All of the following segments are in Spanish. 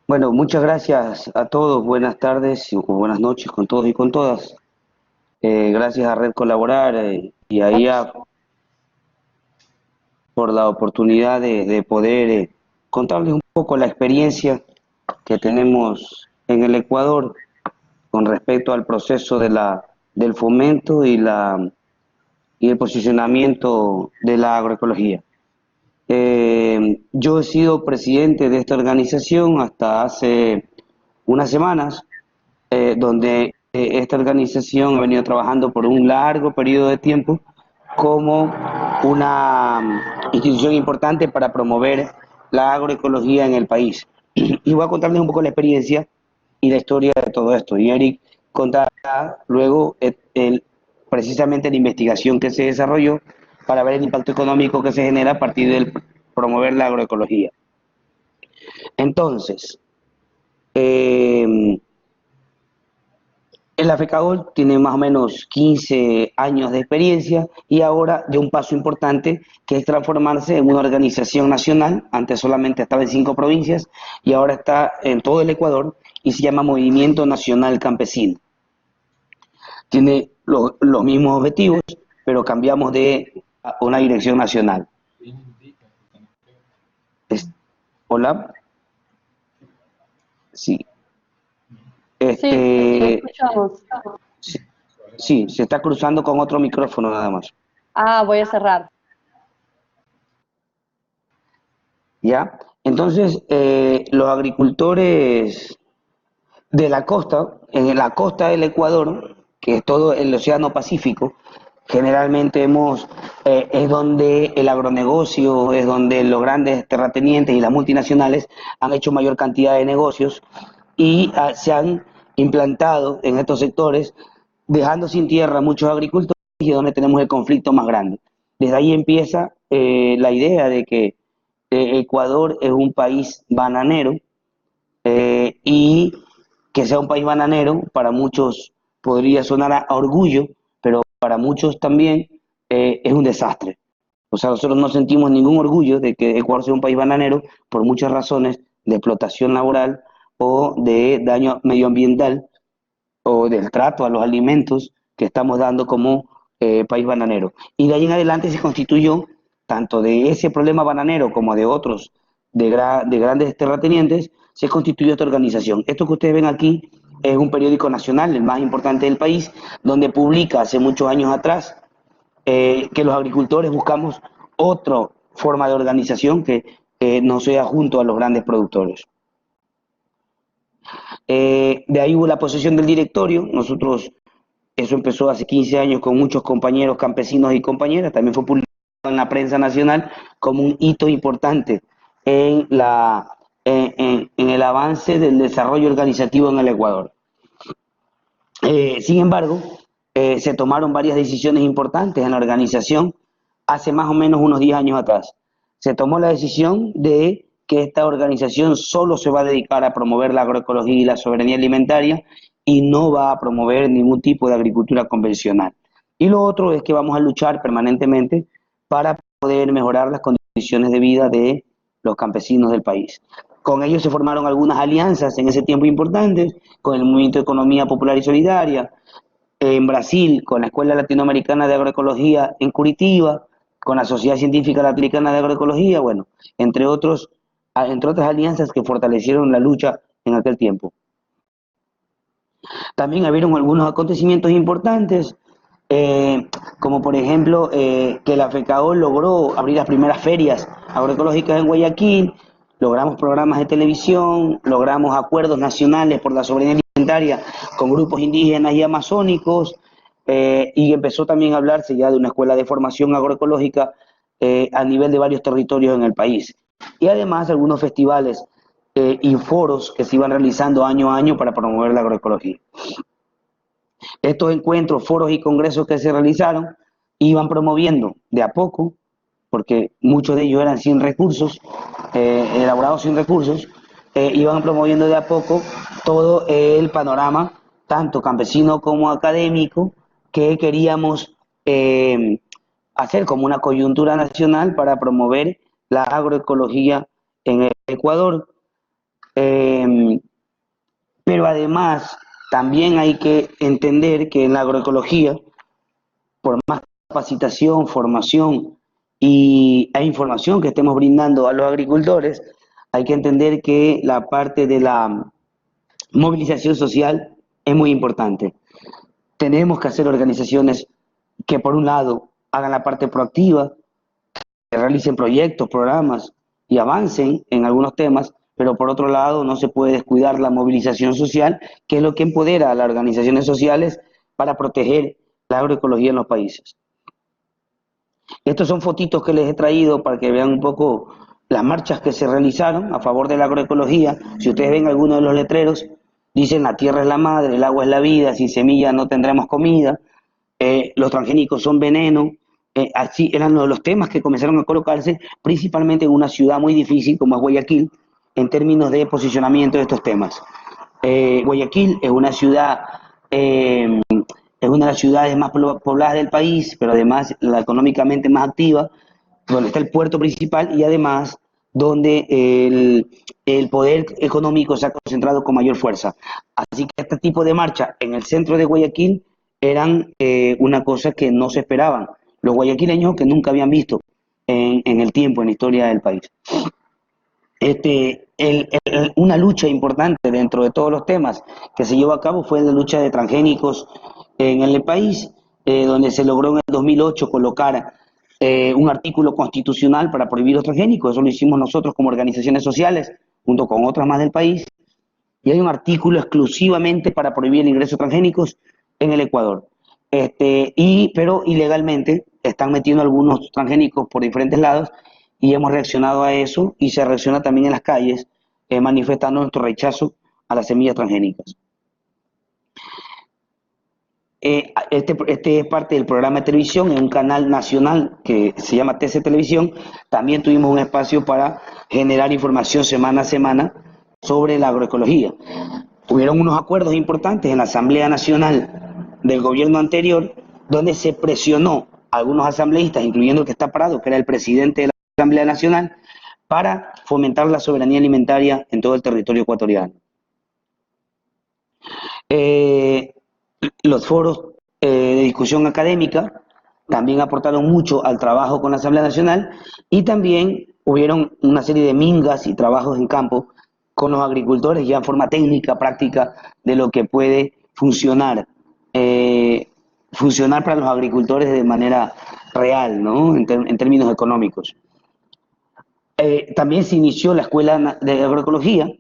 Bueno, muchas gracias a todos. Buenas tardes o buenas noches con todos y con todas. Gracias a Red Colaborar y a IA por la oportunidad de poder contarles un poco la experiencia que tenemos en el Ecuador con respecto al proceso del fomento y el posicionamiento de la agroecología. Yo he sido presidente de esta organización hasta hace unas semanas, donde esta organización ha venido trabajando por un largo periodo de tiempo como una institución importante para promover la agroecología en el país. Y voy a contarles un poco la experiencia y la historia de todo esto. Y Eric contará luego precisamente la investigación que se desarrolló para ver el impacto económico que se genera a partir de promover la agroecología. Entonces, el AFECAOL tiene más o menos 15 años de experiencia y ahora dio un paso importante que es transformarse en una organización nacional. Antes solamente estaba en 5 provincias y ahora está en todo el Ecuador y se llama Movimiento Nacional Campesino. Tiene los mismos objetivos, pero cambiamos de una dirección nacional. ¿Hola? Sí. Sí, escuchamos. Sí, se está cruzando con otro micrófono nada más. Ah, voy a cerrar. ¿Ya? Entonces, los agricultores de la costa, en la costa del Ecuador, que es todo el Océano Pacífico, generalmente es donde el agronegocio, es donde los grandes terratenientes y las multinacionales han hecho mayor cantidad de negocios y se han implantado en estos sectores, dejando sin tierra a muchos agricultores y es donde tenemos el conflicto más grande. Desde ahí empieza la idea de que Ecuador es un país bananero y que sea un país bananero para muchos podría sonar a orgullo, pero para muchos también es un desastre. O sea, nosotros no sentimos ningún orgullo de que Ecuador sea un país bananero por muchas razones de explotación laboral o de daño medioambiental o del trato a los alimentos que estamos dando como país bananero. Y de ahí en adelante se constituyó, tanto de ese problema bananero como de otros de grandes terratenientes, se constituyó esta organización. Esto que ustedes ven aquí es un periódico nacional, el más importante del país, donde publica hace muchos años atrás que los agricultores buscamos otra forma de organización que no sea junto a los grandes productores. De ahí hubo la posesión del directorio. Nosotros, eso empezó hace 15 años con muchos compañeros campesinos y compañeras, también fue publicado en la prensa nacional como un hito importante en, en el avance del desarrollo organizativo en el Ecuador. Sin embargo, se tomaron varias decisiones importantes en la organización hace más o menos unos 10 años atrás. Se tomó la decisión de que esta organización solo se va a dedicar a promover la agroecología y la soberanía alimentaria y no va a promover ningún tipo de agricultura convencional. Y lo otro es que vamos a luchar permanentemente para poder mejorar las condiciones de vida de los campesinos del país. Con ellos se formaron algunas alianzas en ese tiempo importantes, con el Movimiento de Economía Popular y Solidaria, en Brasil, con la Escuela Latinoamericana de Agroecología en Curitiba, con la Sociedad Científica Latinoamericana de Agroecología, bueno, entre otras alianzas que fortalecieron la lucha en aquel tiempo. También hubieron algunos acontecimientos importantes, como por ejemplo que la FECAOL logró abrir las primeras ferias agroecológicas en Guayaquil, logramos programas de televisión, logramos acuerdos nacionales por la soberanía alimentaria con grupos indígenas y amazónicos, y empezó también a hablarse ya de una escuela de formación agroecológica a nivel de varios territorios en el país. Y además algunos festivales y foros que se iban realizando año a año para promover la agroecología. Estos encuentros, foros y congresos que se realizaron iban promoviendo de a poco, porque muchos de ellos eran sin recursos, elaborados sin recursos, iban promoviendo de a poco todo el panorama tanto campesino como académico, que queríamos hacer como una coyuntura nacional para promover la agroecología en el Ecuador. Eh, pero además también hay que entender que en la agroecología, por más capacitación, formación e información que estemos brindando a los agricultores, hay que entender que la parte de la movilización social es muy importante. Tenemos que hacer organizaciones que por un lado hagan la parte proactiva, que realicen proyectos, programas y avancen en algunos temas, pero por otro lado no se puede descuidar la movilización social, que es lo que empodera a las organizaciones sociales para proteger la agroecología en los países. Estos son fotitos que les he traído para que vean un poco las marchas que se realizaron a favor de la agroecología. Si ustedes ven algunos de los letreros, dicen la tierra es la madre, el agua es la vida, sin semilla no tendremos comida, los transgénicos son veneno. Así eran los temas que comenzaron a colocarse principalmente en una ciudad muy difícil como es Guayaquil en términos de posicionamiento de estos temas. Guayaquil es una de las ciudades más pobladas del país, pero además la económicamente más activa, donde está el puerto principal y además donde el poder económico se ha concentrado con mayor fuerza. Así que este tipo de marcha en el centro de Guayaquil eran una cosa que no se esperaban los guayaquileños, que nunca habían visto en el tiempo, en la historia del país. Una lucha importante dentro de todos los temas que se llevó a cabo fue la lucha de transgénicos en el país, donde se logró en el 2008 colocar un artículo constitucional para prohibir los transgénicos. Eso lo hicimos nosotros como organizaciones sociales, junto con otras más del país, y hay un artículo exclusivamente para prohibir el ingreso de transgénicos en el Ecuador. Pero ilegalmente están metiendo algunos transgénicos por diferentes lados y hemos reaccionado a eso y se reacciona también en las calles manifestando nuestro rechazo a las semillas transgénicas. Este es parte del programa de televisión en un canal nacional que se llama TC Televisión. También tuvimos un espacio para generar información semana a semana sobre la agroecología. Hubieron unos acuerdos importantes en la Asamblea Nacional del gobierno anterior, donde se presionó a algunos asambleístas, incluyendo el que está parado, que era el presidente de la Asamblea Nacional, para fomentar la soberanía alimentaria en todo el territorio ecuatoriano. Los foros de discusión académica también aportaron mucho al trabajo con la Asamblea Nacional y también hubieron una serie de mingas y trabajos en campo con los agricultores ya en forma técnica, práctica, de lo que puede funcionar para los agricultores de manera real, ¿no? En términos económicos. También se inició la Escuela de Agroecología.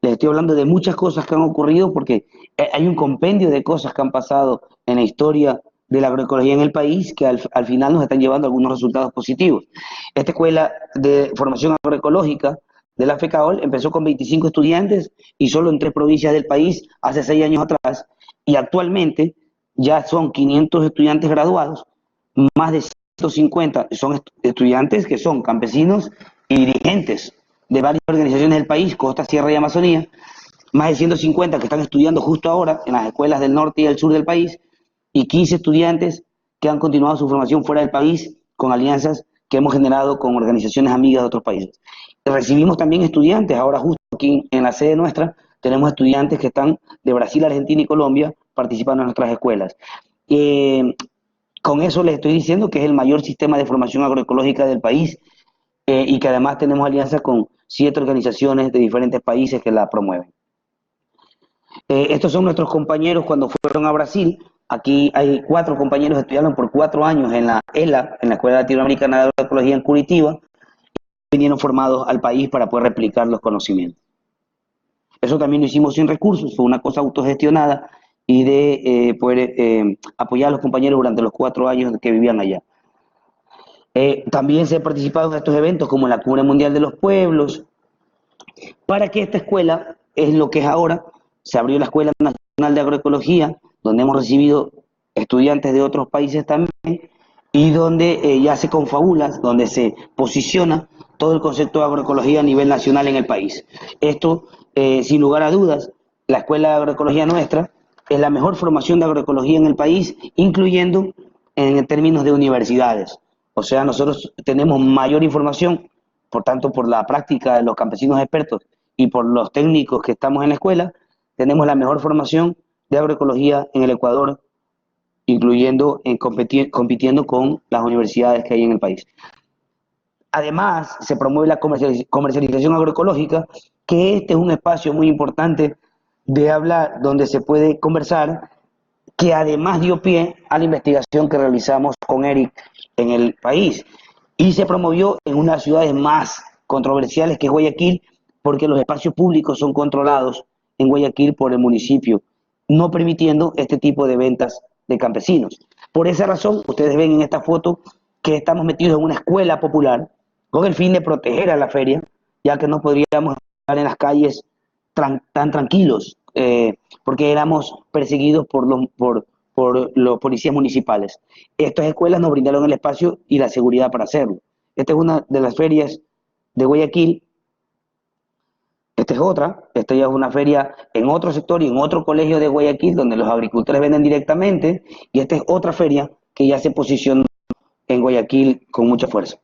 Les estoy hablando de muchas cosas que han ocurrido porque hay un compendio de cosas que han pasado en la historia de la agroecología en el país que al final nos están llevando a algunos resultados positivos. Esta Escuela de Formación Agroecológica de la FECAOL empezó con 25 estudiantes y solo en 3 provincias del país hace 6 años atrás, y actualmente ya son 500 estudiantes graduados, más de 150 son estudiantes que son campesinos y dirigentes de varias organizaciones del país, Costa, Sierra y Amazonía, más de 150 que están estudiando justo ahora en las escuelas del norte y del sur del país, y 15 estudiantes que han continuado su formación fuera del país con alianzas que hemos generado con organizaciones amigas de otros países. Recibimos también estudiantes, ahora justo aquí en la sede nuestra, tenemos estudiantes que están de Brasil, Argentina y Colombia participando en nuestras escuelas. Con eso les estoy diciendo que es el mayor sistema de formación agroecológica del país y que además tenemos alianzas con 7 organizaciones de diferentes países que la promueven. Estos son nuestros compañeros cuando fueron a Brasil. Aquí hay 4 compañeros que estudiaron por 4 años en la ELA, en la Escuela Latinoamericana de Agroecología en Curitiba, y vinieron formados al país para poder replicar los conocimientos. Eso también lo hicimos sin recursos, fue una cosa autogestionada y de poder apoyar a los compañeros durante los 4 años que vivían allá. También se ha participado en estos eventos como la Cumbre Mundial de los Pueblos, para que esta escuela es lo que es ahora. Se abrió la Escuela Nacional de Agroecología, donde hemos recibido estudiantes de otros países también, y donde ya se confabula, donde se posiciona todo el concepto de agroecología a nivel nacional en el país. Esto, sin lugar a dudas, la Escuela de Agroecología nuestra es la mejor formación de agroecología en el país, incluyendo en términos de universidades. O sea, nosotros tenemos mayor información, por tanto, por la práctica de los campesinos expertos y por los técnicos que estamos en la escuela, tenemos la mejor formación de agroecología en el Ecuador, incluyendo compitiendo con las universidades que hay en el país. Además, se promueve la comercialización agroecológica, que este es un espacio muy importante de hablar, donde se puede conversar, que además dio pie a la investigación que realizamos con Eric en el país. Y se promovió en una de las ciudades más controversiales, que es Guayaquil, porque los espacios públicos son controlados en Guayaquil por el municipio, no permitiendo este tipo de ventas de campesinos. Por esa razón, ustedes ven en esta foto que estamos metidos en una escuela popular con el fin de proteger a la feria, ya que no podríamos estar en las calles tan tranquilos, porque éramos perseguidos por los policías municipales. Estas escuelas nos brindaron el espacio y la seguridad para hacerlo. Esta es una de las ferias de Guayaquil. Esta es otra. Esta ya es una feria en otro sector y en otro colegio de Guayaquil, donde los agricultores venden directamente. Y esta es otra feria que ya se posicionó en Guayaquil con mucha fuerza.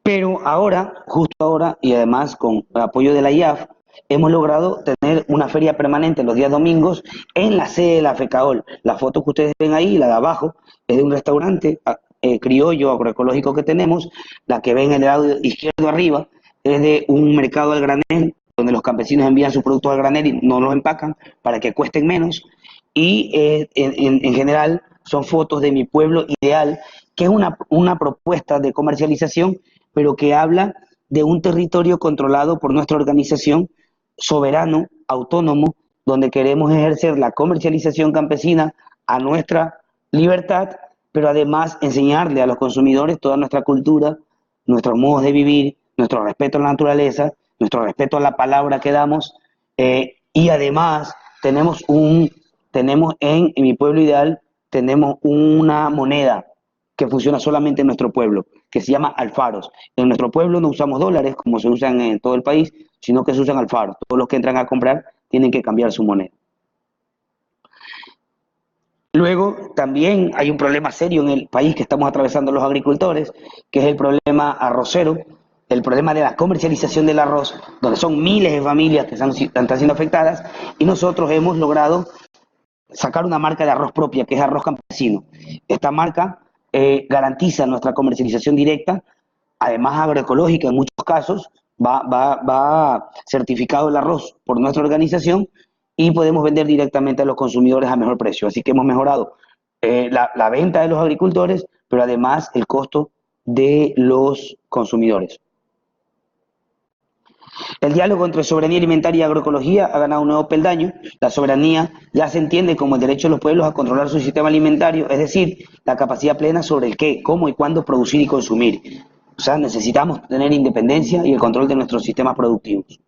Pero ahora, justo ahora, y además con el apoyo de la IAF, hemos logrado tener una feria permanente los días domingos en la sede de la FECAOL. La foto que ustedes ven ahí, la de abajo, es de un restaurante criollo agroecológico que tenemos. La que ven en el lado izquierdo arriba es de un mercado al granel, donde los campesinos envían sus productos al granel y no los empacan para que cuesten menos. Y en general son fotos de mi pueblo ideal, que es una propuesta de comercialización, pero que habla de un territorio controlado por nuestra organización, soberano, autónomo, donde queremos ejercer la comercialización campesina a nuestra libertad, pero además enseñarle a los consumidores toda nuestra cultura, nuestros modos de vivir, nuestro respeto a la naturaleza, nuestro respeto a la palabra que damos, y además tenemos en mi pueblo ideal, tenemos una moneda que funciona solamente en nuestro pueblo, que se llama alfaros. En nuestro pueblo no usamos dólares como se usan en todo el país, sino que se usan alfaros. Todos los que entran a comprar tienen que cambiar su moneda. Luego, también hay un problema serio en el país que estamos atravesando los agricultores, que es el problema arrocero, el problema de la comercialización del arroz, donde son miles de familias que están siendo afectadas, y nosotros hemos logrado sacar una marca de arroz propia, que es Arroz Campesino. Esta marca garantiza nuestra comercialización directa, además agroecológica en muchos casos, va certificado el arroz por nuestra organización y podemos vender directamente a los consumidores a mejor precio. Así que hemos mejorado la venta de los agricultores, pero además el costo de los consumidores. El diálogo entre soberanía alimentaria y agroecología ha ganado un nuevo peldaño. La soberanía ya se entiende como el derecho de los pueblos a controlar su sistema alimentario, es decir, la capacidad plena sobre el qué, cómo y cuándo producir y consumir. O sea, necesitamos tener independencia y el control de nuestros sistemas productivos.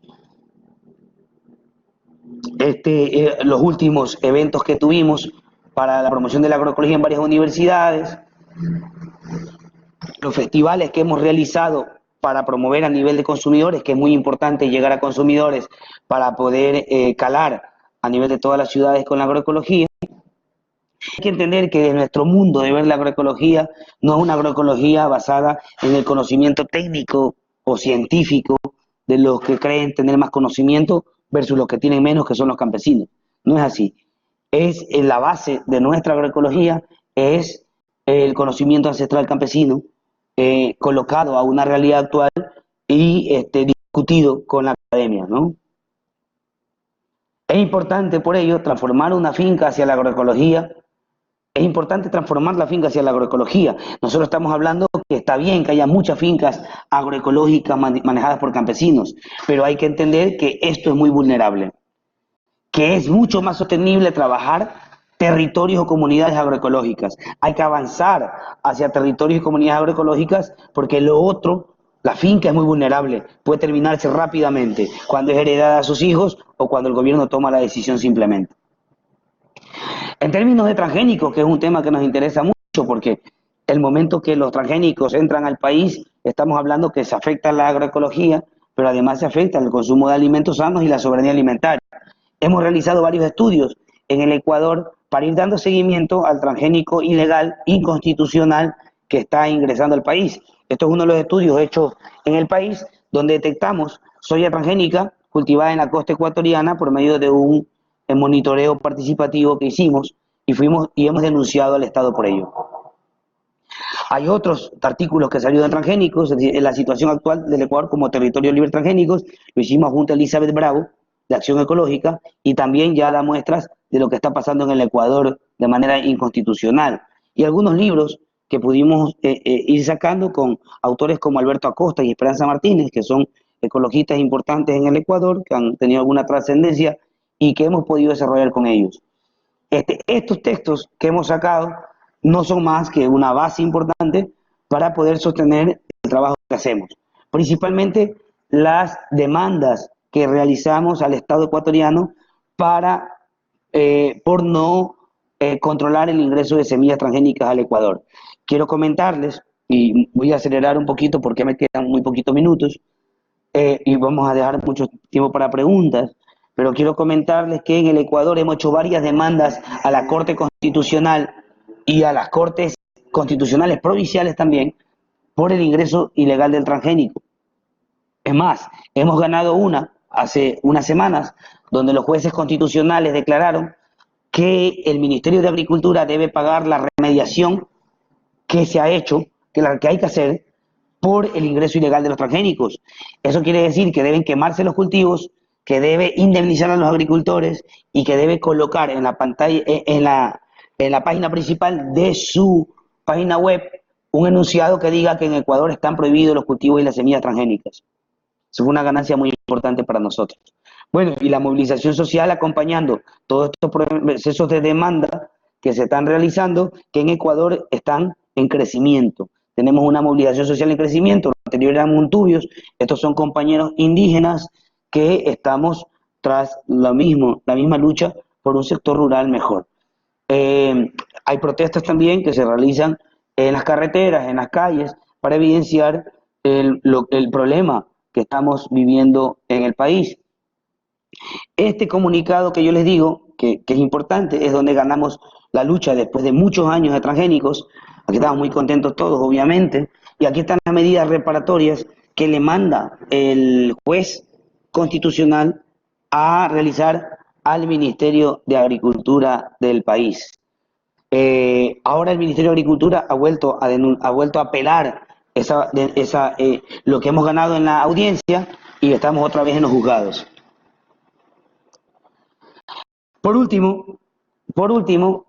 Los últimos eventos que tuvimos para la promoción de la agroecología en varias universidades, los festivales que hemos realizado para promover a nivel de consumidores, que es muy importante llegar a consumidores para poder calar a nivel de todas las ciudades con la agroecología. Hay que entender que nuestro mundo de ver la agroecología no es una agroecología basada en el conocimiento técnico o científico de los que creen tener más conocimiento versus los que tienen menos, que son los campesinos. No es así. Es en la base de nuestra agroecología, es el conocimiento ancestral campesino, colocado a una realidad actual y discutido con la academia, ¿no? Es importante por ello transformar una finca hacia la agroecología. Es importante transformar la finca hacia la agroecología. Nosotros estamos hablando que está bien que haya muchas fincas agroecológicas manejadas por campesinos, pero hay que entender que esto es muy vulnerable, que es mucho más sostenible trabajar territorios o comunidades agroecológicas. Hay que avanzar hacia territorios y comunidades agroecológicas porque lo otro, la finca es muy vulnerable, puede terminarse rápidamente cuando es heredada a sus hijos o cuando el gobierno toma la decisión simplemente. En términos de transgénicos, que es un tema que nos interesa mucho porque el momento que los transgénicos entran al país, estamos hablando que se afecta la agroecología, pero además se afecta el consumo de alimentos sanos y la soberanía alimentaria. hemos realizado varios estudios en el Ecuador para ir dando seguimiento al transgénico ilegal, inconstitucional, que está ingresando al país. Esto es uno de los estudios hechos en el país donde detectamos soya transgénica cultivada en la costa ecuatoriana por medio de un monitoreo participativo que hicimos y hemos denunciado al Estado por ello. Hay otros artículos que salieron transgénicos, es decir, en la situación actual del Ecuador como territorio libre de transgénicos, lo hicimos junto a Elizabeth Bravo, de Acción Ecológica, y también ya da muestras de lo que está pasando en el Ecuador de manera inconstitucional. Y algunos libros que pudimos ir sacando con autores como Alberto Acosta y Esperanza Martínez, que son ecologistas importantes en el Ecuador, que han tenido alguna trascendencia y que hemos podido desarrollar con ellos. Estos textos que hemos sacado no son más que una base importante para poder sostener el trabajo que hacemos. Principalmente las demandas que realizamos al Estado ecuatoriano por no controlar el ingreso de semillas transgénicas al Ecuador. Quiero comentarles, y voy a acelerar un poquito porque me quedan muy poquitos minutos, y vamos a dejar mucho tiempo para preguntas, pero quiero comentarles que en el Ecuador hemos hecho varias demandas a la Corte Constitucional y a las Cortes Constitucionales Provinciales también por el ingreso ilegal del transgénico. Es más, hemos ganado una hace unas semanas donde los jueces constitucionales declararon que el Ministerio de Agricultura debe pagar la remediación que se ha hecho, que la que hay que hacer por el ingreso ilegal de los transgénicos. Eso quiere decir que deben quemarse los cultivos, que debe indemnizar a los agricultores y que debe colocar en la pantalla, en la página principal de su página web un enunciado que diga que en Ecuador están prohibidos los cultivos y las semillas transgénicas. Eso fue una ganancia muy importante para nosotros. Bueno, y la movilización social acompañando todos estos procesos de demanda que se están realizando, que en Ecuador están en crecimiento. Tenemos una movilización social en crecimiento, los anteriores eran montubios, estos son compañeros indígenas que estamos tras la misma lucha por un sector rural mejor. Hay protestas también que se realizan en las carreteras, en las calles, para evidenciar el problema que estamos viviendo en el país. Este comunicado que yo les digo, que es importante, es donde ganamos la lucha después de muchos años de transgénicos. Aquí estamos muy contentos todos, obviamente. Y aquí están las medidas reparatorias que le manda el juez constitucional a realizar al Ministerio de Agricultura del país. Ahora el Ministerio de Agricultura ha vuelto a apelar lo que hemos ganado en la audiencia y estamos otra vez en los juzgados. Por último, por último,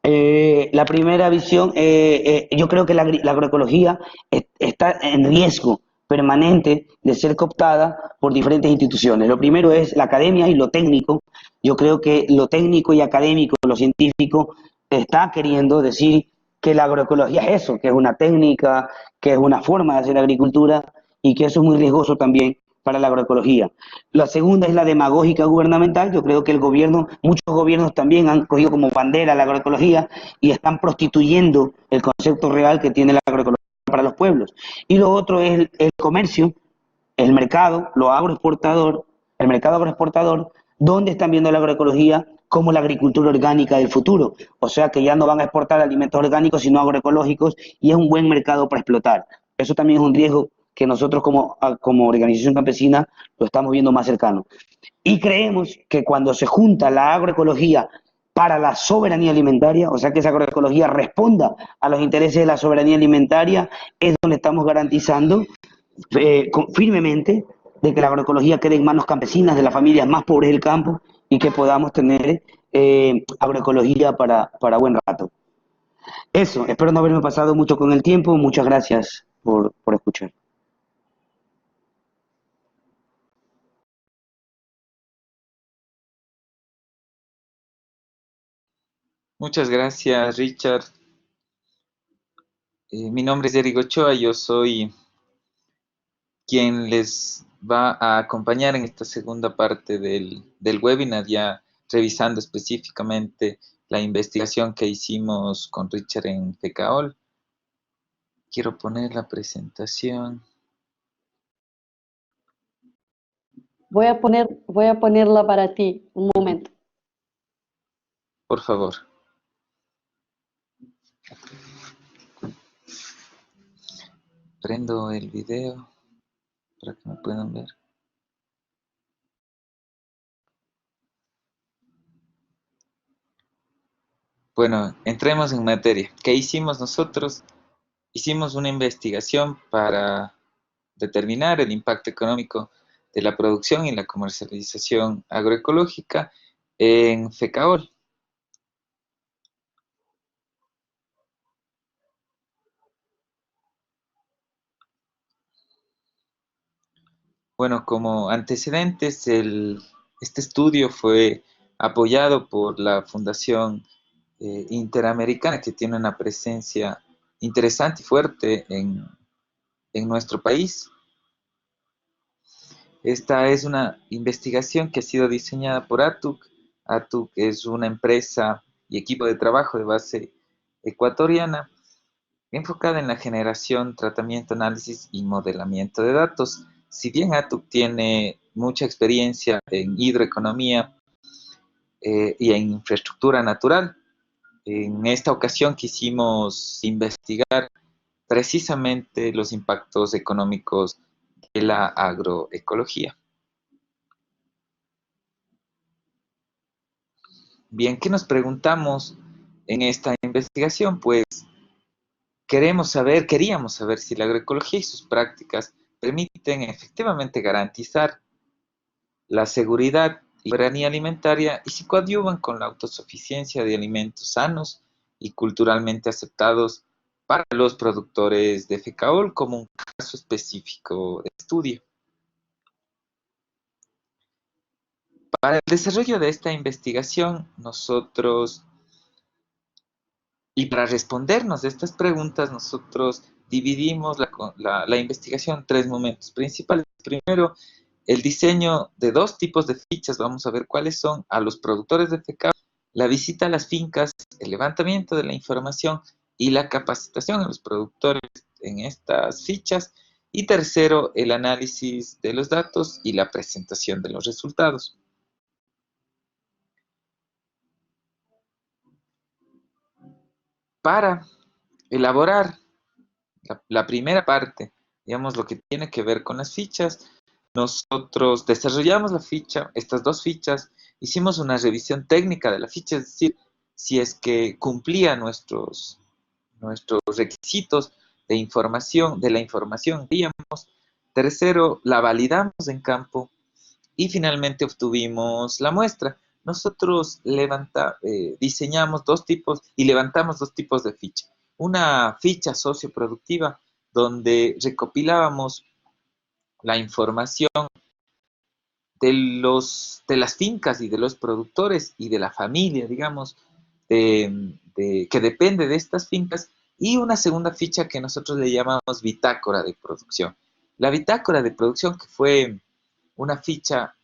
la primera visión, yo creo que la agroecología está en riesgo permanente de ser cooptada por diferentes instituciones. Lo primero es la academia y lo técnico. Yo creo que lo técnico y académico, lo científico, está queriendo decir que la agroecología es eso, que es una técnica, que es una forma de hacer agricultura y que eso es muy riesgoso también para la agroecología. La segunda es la demagógica gubernamental. Yo creo que muchos gobiernos también han cogido como bandera la agroecología y están prostituyendo el concepto real que tiene la agroecología para los pueblos. Y lo otro es el comercio, el mercado, el mercado agroexportador, donde están viendo la agroecología como la agricultura orgánica del futuro. O sea que ya no van a exportar alimentos orgánicos, sino agroecológicos, y es un buen mercado para explotar. Eso también es un riesgo que nosotros como organización campesina lo estamos viendo más cercano. Y creemos que cuando se junta la agroecología para la soberanía alimentaria, o sea que esa agroecología responda a los intereses de la soberanía alimentaria, es donde estamos garantizando firmemente de que la agroecología quede en manos campesinas de las familias más pobres del campo y que podamos tener agroecología para buen rato. Eso, espero no haberme pasado mucho con el tiempo. Muchas gracias por escuchar. Muchas gracias, Richard. Mi nombre es Eric Ochoa, yo soy quien les va a acompañar en esta segunda parte del webinar, ya revisando específicamente la investigación que hicimos con Richard en FECAOL. Quiero poner la presentación. Voy a ponerla para ti, un momento. Por favor. Prendo el video para que me puedan ver. Bueno, entremos en materia. ¿Qué hicimos nosotros? Hicimos una investigación para determinar el impacto económico de la producción y la comercialización agroecológica en FECAOL. Bueno, como antecedentes, este estudio fue apoyado por la Fundación Interamericana, que tiene una presencia interesante y fuerte en nuestro país. Esta es una investigación que ha sido diseñada por ATUC. ATUC es una empresa y equipo de trabajo de base ecuatoriana enfocada en la generación, tratamiento, análisis y modelamiento de datos. Si bien ATUC tiene mucha experiencia en hidroeconomía y en infraestructura natural, en esta ocasión quisimos investigar precisamente los impactos económicos de la agroecología. Bien, ¿qué nos preguntamos en esta investigación? Pues queríamos saber si la agroecología y sus prácticas permiten efectivamente garantizar la seguridad y soberanía alimentaria y si coadyuvan con la autosuficiencia de alimentos sanos y culturalmente aceptados para los productores de FECAOL como un caso específico de estudio. Para el desarrollo de esta investigación, y para respondernos de estas preguntas, nosotros dividimos la investigación en tres momentos principales. Primero, el diseño de dos tipos de fichas. Vamos a ver cuáles son a los productores de FECAO, la visita a las fincas, el levantamiento de la información y la capacitación a los productores en estas fichas. Y tercero, el análisis de los datos y la presentación de los resultados. Para elaborar la primera parte, digamos, lo que tiene que ver con las fichas, nosotros desarrollamos la ficha, estas dos fichas, hicimos una revisión técnica de la ficha, es decir, si es que cumplía nuestros requisitos de la información que teníamos. Tercero, la validamos en campo y finalmente obtuvimos la muestra. Nosotros diseñamos dos tipos y levantamos dos tipos de ficha. Una ficha socioproductiva donde recopilábamos la información de las fincas y de los productores y de la familia, digamos, que depende de estas fincas, y una segunda ficha que nosotros le llamamos bitácora de producción. La bitácora de producción, que fue una ficha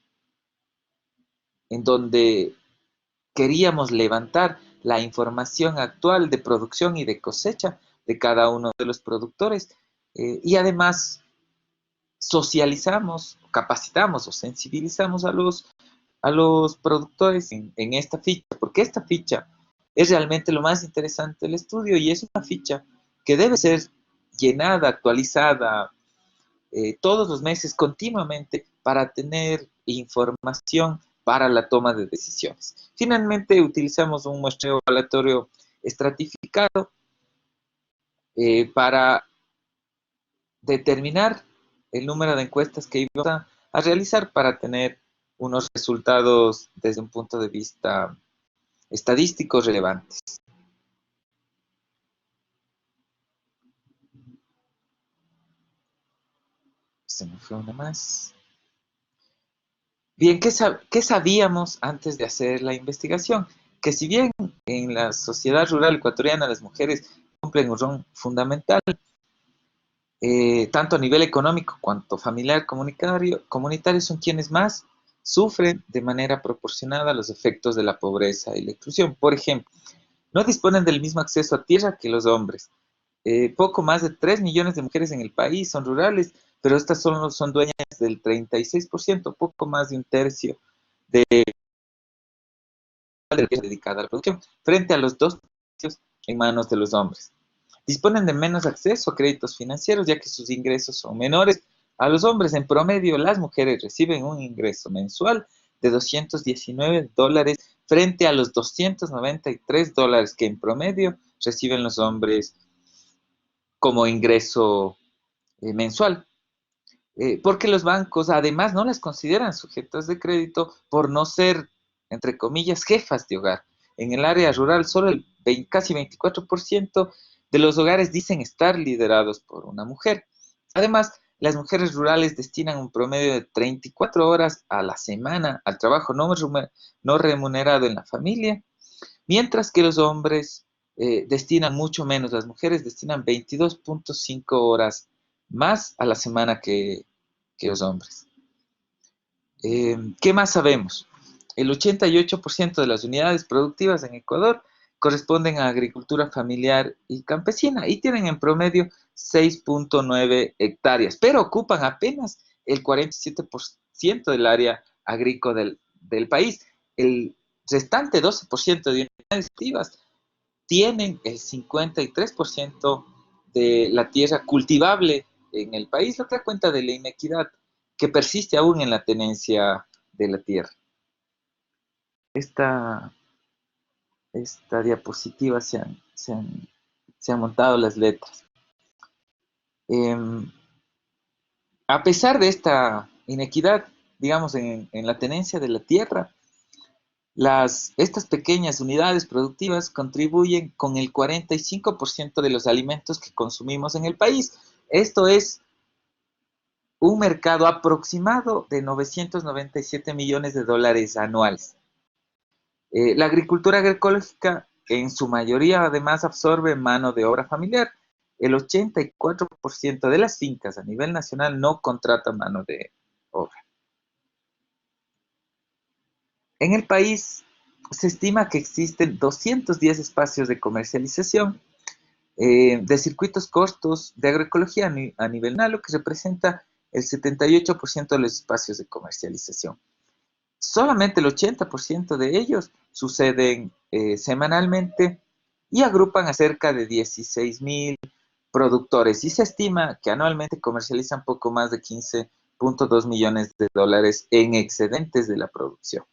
en donde queríamos levantar la información actual de producción y de cosecha de cada uno de los productores y además socializamos, capacitamos o sensibilizamos a los productores en esta ficha, porque esta ficha es realmente lo más interesante del estudio y es una ficha que debe ser llenada, actualizada todos los meses continuamente para tener información para la toma de decisiones. Finalmente utilizamos un muestreo aleatorio estratificado para determinar el número de encuestas que íbamos a realizar para tener unos resultados desde un punto de vista estadístico relevantes. Se me fue una más. Bien, ¿qué sabíamos antes de hacer la investigación? Que si bien en la sociedad rural ecuatoriana las mujeres cumplen un rol fundamental, tanto a nivel económico cuanto familiar comunitario son quienes más sufren de manera proporcionada los efectos de la pobreza y la exclusión. Por ejemplo, no disponen del mismo acceso a tierra que los hombres. Poco más de 3 millones de mujeres en el país son rurales, pero estas son dueñas del 36%, poco más de un tercio de la riqueza dedicada a la producción, frente a los 2 tercios en manos de los hombres. Disponen de menos acceso a créditos financieros, ya que sus ingresos son menores a los hombres. En promedio, las mujeres reciben un ingreso mensual de $219 frente a los $293 que en promedio reciben los hombres como ingreso mensual. Porque los bancos además no las consideran sujetas de crédito por no ser, entre comillas, jefas de hogar. En el área rural, solo casi 24% de los hogares dicen estar liderados por una mujer. Además, las mujeres rurales destinan un promedio de 34 horas a la semana al trabajo no remunerado en la familia, mientras que los hombres destinan mucho menos. Las mujeres destinan 22.5 horas más a la semana que los hombres. ¿Qué más sabemos? El 88% de las unidades productivas en Ecuador corresponden a agricultura familiar y campesina y tienen en promedio 6.9 hectáreas, pero ocupan apenas el 47% del área agrícola del país. El restante 12% de unidades activas tienen el 53% de la tierra cultivable en el país, lo que da cuenta de la inequidad que persiste aún en la tenencia de la tierra. Esta, esta diapositiva se han montado las letras. A pesar de esta inequidad, digamos, en la tenencia de la tierra, estas pequeñas unidades productivas contribuyen con el 45% de los alimentos que consumimos en el país. Esto es un mercado aproximado de $997 millones anuales. La agricultura agroecológica en su mayoría además absorbe mano de obra familiar. El 84% de las fincas a nivel nacional no contrata mano de obra. En el país se estima que existen 210 espacios de comercialización de circuitos cortos de agroecología a nivel nacional, lo que representa el 78% de los espacios de comercialización. Solamente el 80% de ellos suceden semanalmente y agrupan a cerca de 16,000 productores y se estima que anualmente comercializan poco más de $15.2 millones en excedentes de la producción.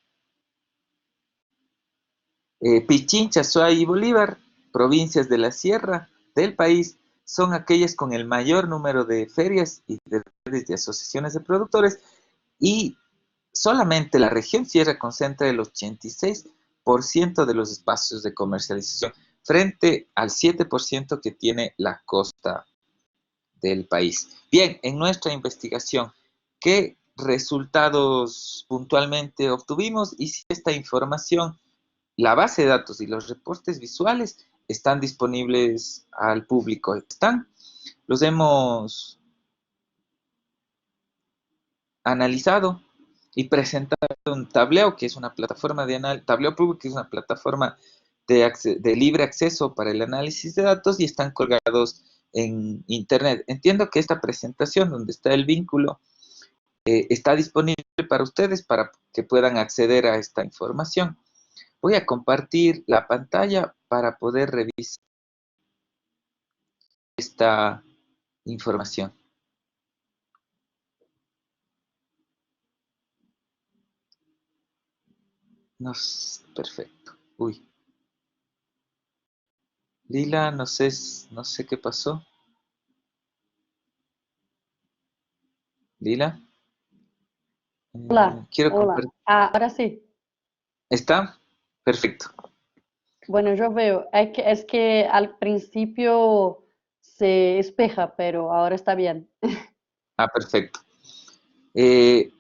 Pichincha, Suay y Bolívar, provincias de la sierra del país, son aquellas con el mayor número de ferias y de redes de asociaciones de productores, y solamente la región sierra concentra el 86% de los espacios de comercialización, frente al 7% que tiene la costa del país. Bien, en nuestra investigación, ¿qué resultados puntualmente obtuvimos? Y si esta información, la base de datos y los reportes visuales están disponibles al público. Los hemos analizado y presentado un Tableo, que es una plataforma de análisis, Tableo Público, que es una plataforma de libre acceso para el análisis de datos, y están colgados en internet. Entiendo que esta presentación, donde está el vínculo, está disponible para ustedes para que puedan acceder a esta información. Voy a compartir la pantalla para poder revisar esta información. No, perfecto. Uy. Lila, no sé qué pasó. Lila, Hola, quiero hola. compartir. Ah, ahora sí. ¿Está? Perfecto. Bueno, yo veo. Es que al principio se espeja, pero ahora está bien. Ah, perfecto. Eh,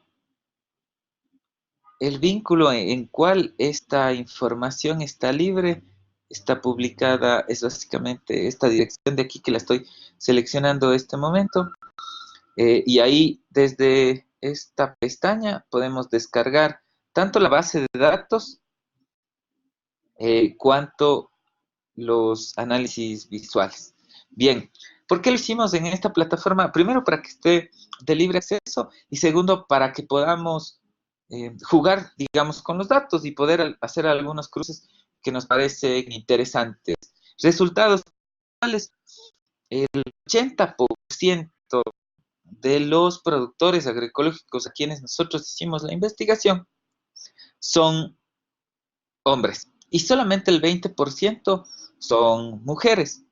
el vínculo en cual esta información está libre, está publicada, es básicamente esta dirección de aquí que la estoy seleccionando en este momento. Y ahí, desde esta pestaña, podemos descargar tanto la base de datos cuanto los análisis visuales. Bien, ¿Por qué lo hicimos en esta plataforma? Primero, para que esté de libre acceso y segundo, para que podamos jugar, digamos, con los datos y poder hacer algunos cruces que nos parecen interesantes. Resultados finales, el 80% de los productores agroecológicos a quienes nosotros hicimos la investigación son hombres y solamente el 20% son mujeres.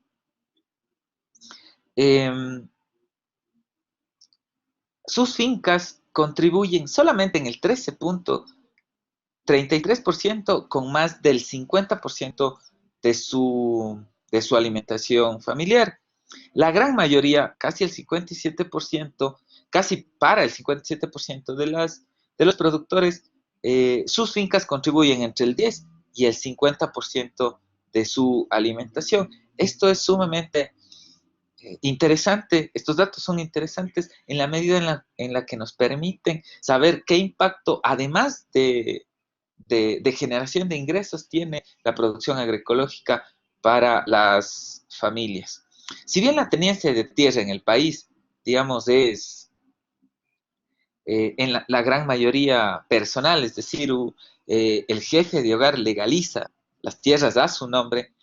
Sus fincas contribuyen solamente en el 13.33% con más del 50% de su alimentación familiar. La gran mayoría, casi el 57%, casi para el 57% de los productores, sus fincas contribuyen entre el 10 y el 50% de su alimentación. Esto es sumamente interesante, estos datos son interesantes en la medida en la que nos permiten saber qué impacto, además de generación de ingresos, tiene la producción agroecológica para las familias. Si bien la tenencia de tierra en el país, digamos, es en la gran mayoría personal, es decir, el jefe de hogar legaliza las tierras a su nombre,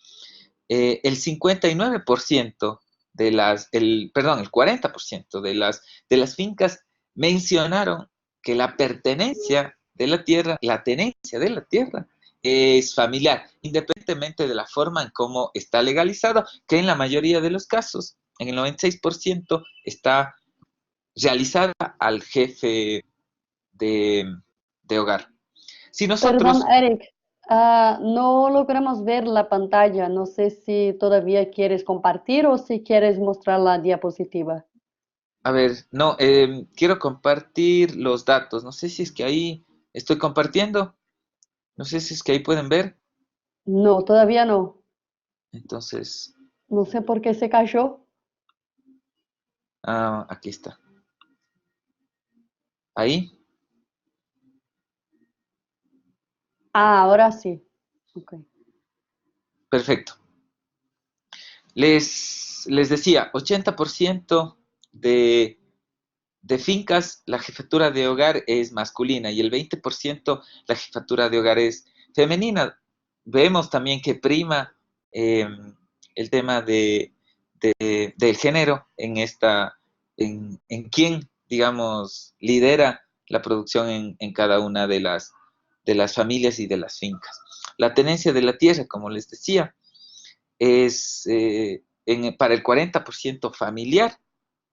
el 59% el 40% de las fincas mencionaron que la pertenencia de la tierra, la tenencia de la tierra es familiar, independientemente de la forma en cómo está legalizado, que en la mayoría de los casos, en el 96%, está realizada al jefe de, de hogar. Si Perdón, nosotros, Eric, no logramos ver la pantalla. No sé si todavía quieres compartir o si quieres mostrar la diapositiva. a ver, no, quiero compartir los datos. No sé si es que ahí estoy compartiendo. No sé si es que ahí pueden ver. No, todavía no. Entonces, No sé por qué se cayó. aquí está. Ahí, Ahora sí. Ok. perfecto. Les decía, 80% de fincas, la jefatura de hogar es masculina y el 20% la jefatura de hogar es femenina. Vemos también que prima eh, el tema del género en quién, digamos, lidera la producción en cada una de las familias y de las fincas. La tenencia de la tierra, como les decía, es para el 40% familiar.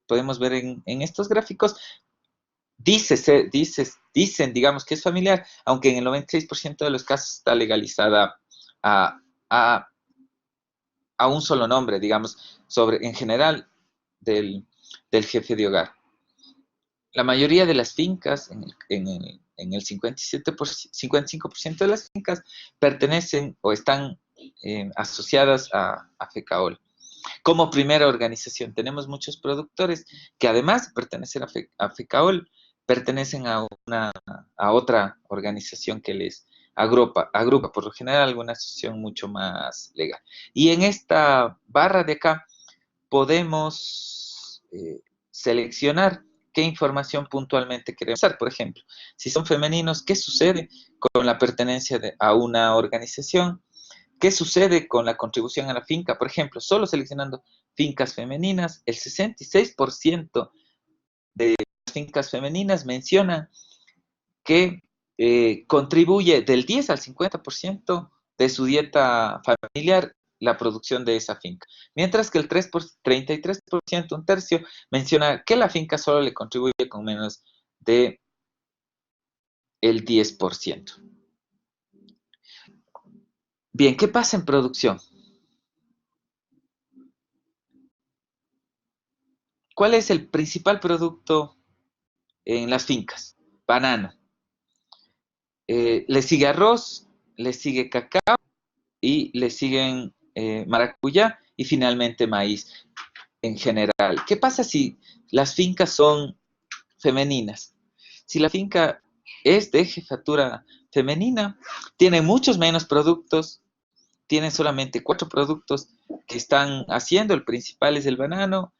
Podemos ver en estos gráficos, dicen, digamos, que es familiar, aunque en el 96% de los casos está legalizada a, a, a un solo nombre, digamos, en general del jefe de hogar. La mayoría de las fincas, en el 55% de las fincas, pertenecen o están asociadas a FECAOL. Como primera organización, tenemos muchos productores que además de pertenecer a FECAOL, pertenecen a otra organización que les agrupa, por lo general, alguna asociación mucho más legal. Y en esta barra de acá podemos seleccionar qué información puntualmente queremos usar. Por ejemplo, si son femeninos, ¿qué sucede con la pertenencia a una organización? ¿Qué sucede con la contribución a la finca? Por ejemplo, solo seleccionando fincas femeninas, el 66% de las fincas femeninas mencionan que contribuye del 10 al 50% de su dieta familiar la producción de esa finca. Mientras que el 33%, un tercio, menciona que la finca solo le contribuye con menos de el 10%. Bien, ¿qué pasa en producción? ¿Cuál es el principal producto en las fincas? Banano. Le sigue arroz, le sigue cacao y le siguen maracuyá y finalmente maíz en general. ¿Qué pasa si las fincas son femeninas? Si la finca es de jefatura femenina, tiene muchos menos productos, tienen solamente 4 productos que están haciendo. El principal es el banano,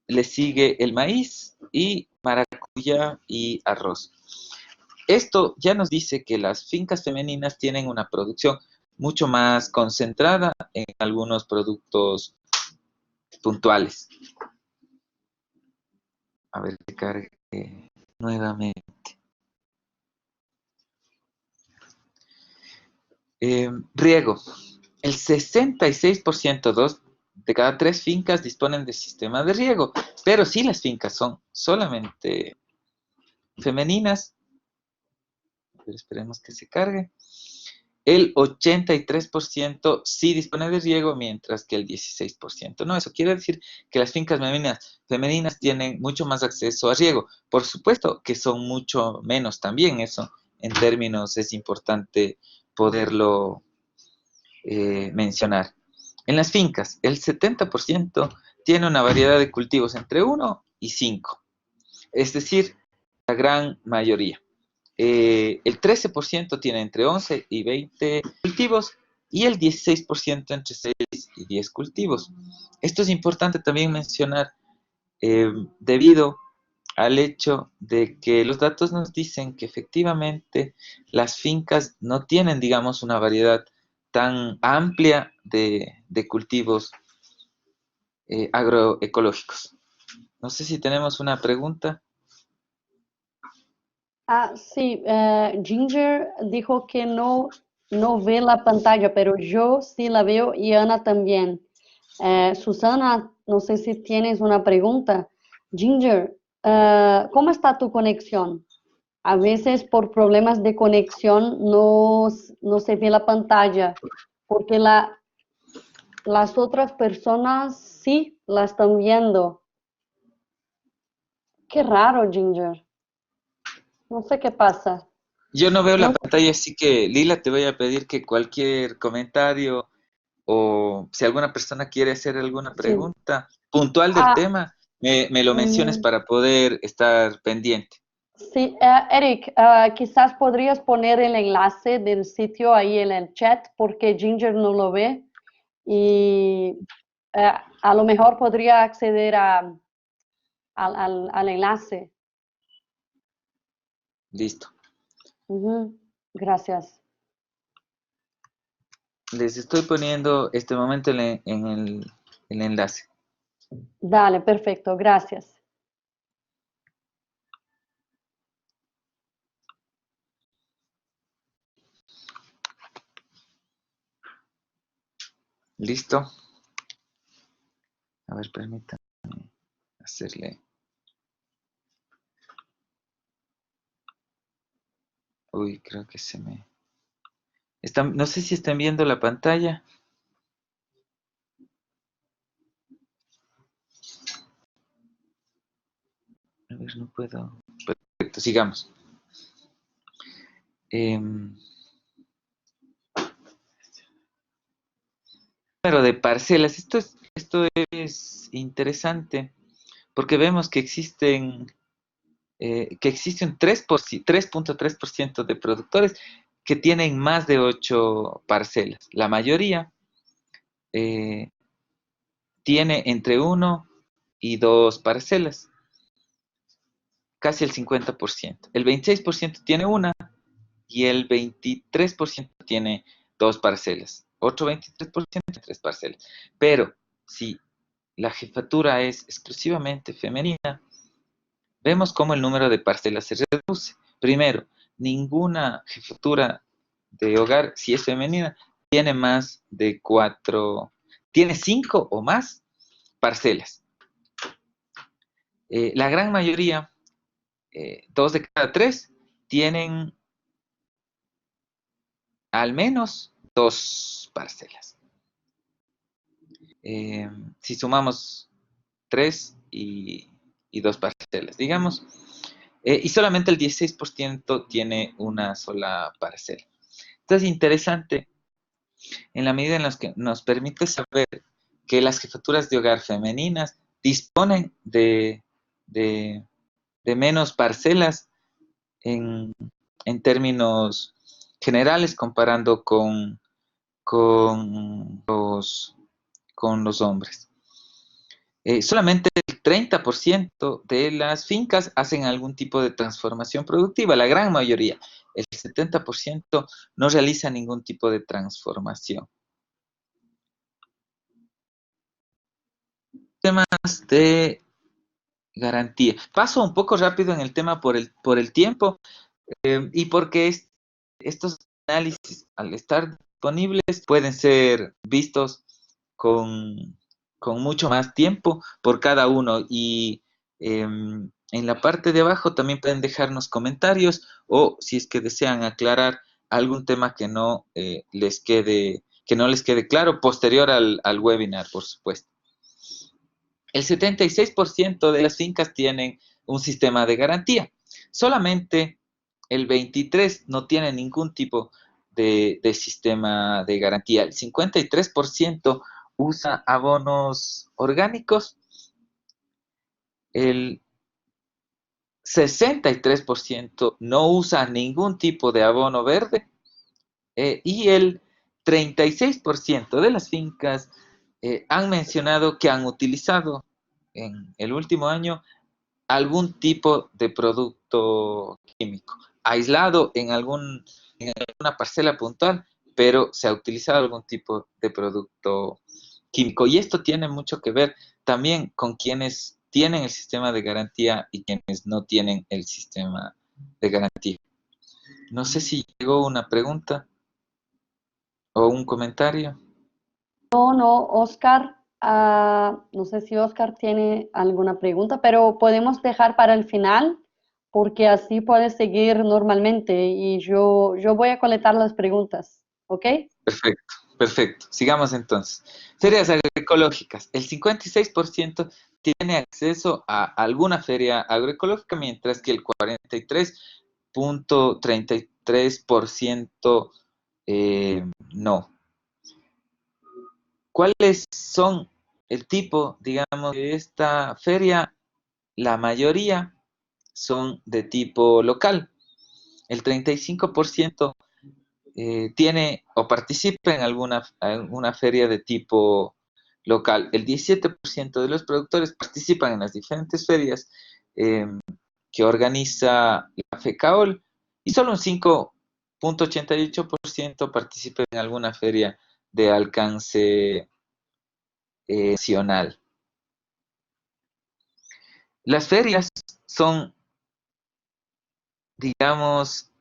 le sigue el maíz y maracuyá y arroz. Esto ya nos dice que las fincas femeninas tienen una producción mucho más concentrada en algunos productos puntuales. A ver que cargue nuevamente. Riego. El 66%, 2 de cada 3 fincas disponen de sistema de riego, pero si las fincas son solamente femeninas, esperemos que se cargue, el 83% sí dispone de riego, mientras que el 16% no. Eso quiere decir que las fincas femeninas tienen mucho más acceso a riego. Por supuesto que son mucho menos también, eso en términos es importante poderlo mencionar. En las fincas, el 70% tiene una variedad de cultivos entre 1 y 5, es decir, la gran mayoría. El 13% tiene entre 11 y 20 cultivos y el 16% entre 6 y 10 cultivos. Esto es importante también mencionar debido al hecho de que los datos nos dicen que efectivamente las fincas no tienen, digamos, una variedad tan amplia de cultivos agroecológicos. No sé si tenemos una pregunta. Sí, Ginger dijo que no ve la pantalla, pero yo sí la veo y Ana también. Susana, no sé si tienes una pregunta. Ginger, ¿cómo está tu conexión? A veces por problemas de conexión no se ve la pantalla, porque las otras personas sí la están viendo. Qué raro, Ginger. No sé qué pasa. Yo no veo la No, pantalla, así que Lila, te voy a pedir que cualquier comentario o si alguna persona quiere hacer alguna sí. pregunta puntual del Ah, tema, me lo menciones mm, para poder estar pendiente. sí, Eric, quizás podrías poner el enlace del sitio ahí en el chat porque Ginger no lo ve y a lo mejor podría acceder al enlace. Listo. Ujú, gracias. Les estoy poniendo este momento en el enlace. Dale, perfecto, gracias. ¿Listo? A ver, permítanme hacerle. Uy, creo que se me... No sé si están viendo la pantalla. A ver, no puedo. Perfecto, sigamos. Número de parcelas. Esto es interesante porque vemos que existe un 3.3% de productores que tienen más de 8 parcelas. La mayoría eh, tiene entre 1 y 2 parcelas, casi el 50%. El 26% tiene una y el 23% tiene 2 parcelas. Otro 23% 3 parcelas. Pero si la jefatura es exclusivamente femenina, vemos cómo el número de parcelas se reduce. Primero, ninguna jefatura de hogar, si es femenina, tiene más de 4, tiene 5 o más parcelas. La gran mayoría, 2 de cada 3, tienen al menos 2 parcelas. Si sumamos 3 y 2 parcelas, digamos, y solamente el 16% tiene una sola parcela. Entonces es interesante en la medida en la que nos permite saber que las jefaturas de hogar femeninas disponen de menos parcelas en términos generales comparando con los hombres. Solamente el 30% de las fincas hacen algún tipo de transformación productiva, la gran mayoría. El 70% no realiza ningún tipo de transformación. Temas de garantía. Paso un poco rápido en el tema por el tiempo y porque estos análisis, al estar disponibles, pueden ser vistos con mucho más tiempo por cada uno. Y en la parte de abajo también pueden dejarnos comentarios o si es que desean aclarar algún tema que no les quede claro posterior al webinar, por supuesto. El 76% de las fincas tienen un sistema de garantía. Solamente el 23% no tiene ningún tipo de sistema de garantía. El 53% usa abonos orgánicos. El 63% no usa ningún tipo de abono verde. Y el 36% de las fincas han mencionado que han utilizado en el último año algún tipo de producto químico, aislado en alguna parcela puntual, pero se ha utilizado algún tipo de producto químico. Y esto tiene mucho que ver también con quienes tienen el sistema de garantía y quienes no tienen el sistema de garantía. No sé si llegó una pregunta o un comentario. No, Oscar, no sé si Oscar tiene alguna pregunta, pero podemos dejar para el final porque así puedes seguir normalmente y yo voy a colectar las preguntas, ¿ok? Perfecto, perfecto. Sigamos entonces. Ferias agroecológicas. El 56% tiene acceso a alguna feria agroecológica, mientras que el 43.33% no. ¿Cuáles son el tipo, digamos, de esta feria? La mayoría son de tipo local. El 35% tiene o participa en alguna feria de tipo local. El 17% de los productores participan en las diferentes ferias que organiza la FECAOL y solo un 5.88% participa en alguna feria de alcance nacional. Las ferias son, digamos,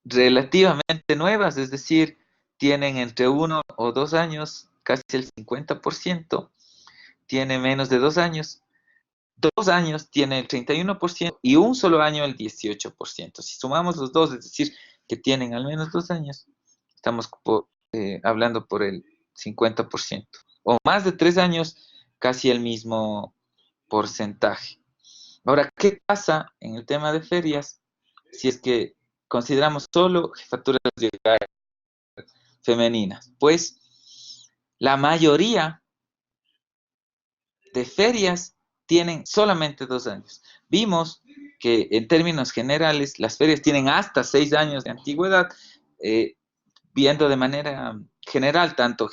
relativamente nuevas, es decir, tienen entre 1 o 2 años, casi el 50%, tiene menos de 2 años, 2 años tiene el 31% y un solo año el 18%. Si sumamos los dos, es decir, que tienen al menos 2 años, estamos hablando por el 50%. O más de 3 años, casi el mismo porcentaje. Ahora, ¿qué pasa en el tema de ferias si es que consideramos solo jefaturas de hogar femeninas? Pues la mayoría de ferias tienen solamente 2 años. Vimos que en términos generales las ferias tienen hasta 6 años de antigüedad, viendo de manera general tanto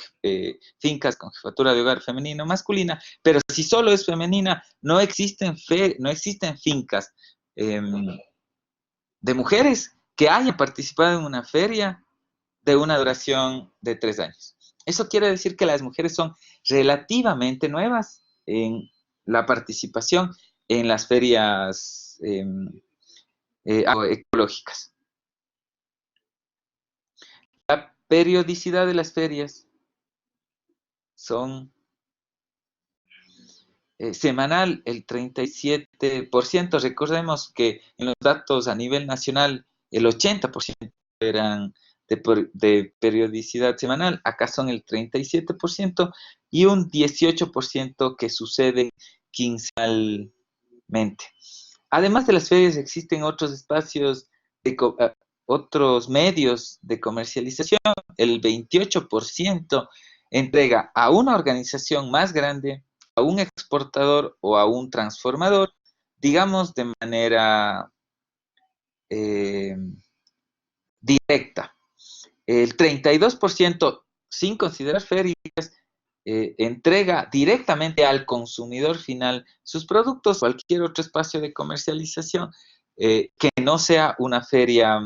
fincas con jefatura de hogar femenina o masculina, pero si solo es femenina, no existen fincas de mujeres que hayan participado en una feria de una duración de 3 años. Eso quiere decir que las mujeres son relativamente nuevas en la participación en las ferias agroecológicas. La periodicidad de las ferias son semanal, el 37%. Recordemos que en los datos a nivel nacional el 80% eran de periodicidad semanal, acá son el 37% y un 18% que sucede quincenalmente. Además de las ferias existen otros espacios, otros medios de comercialización. El 28% entrega a una organización más grande, a un exportador o a un transformador, digamos de manera directa. El 32% sin considerar ferias, entrega directamente al consumidor final sus productos, cualquier otro espacio de comercialización que no sea una feria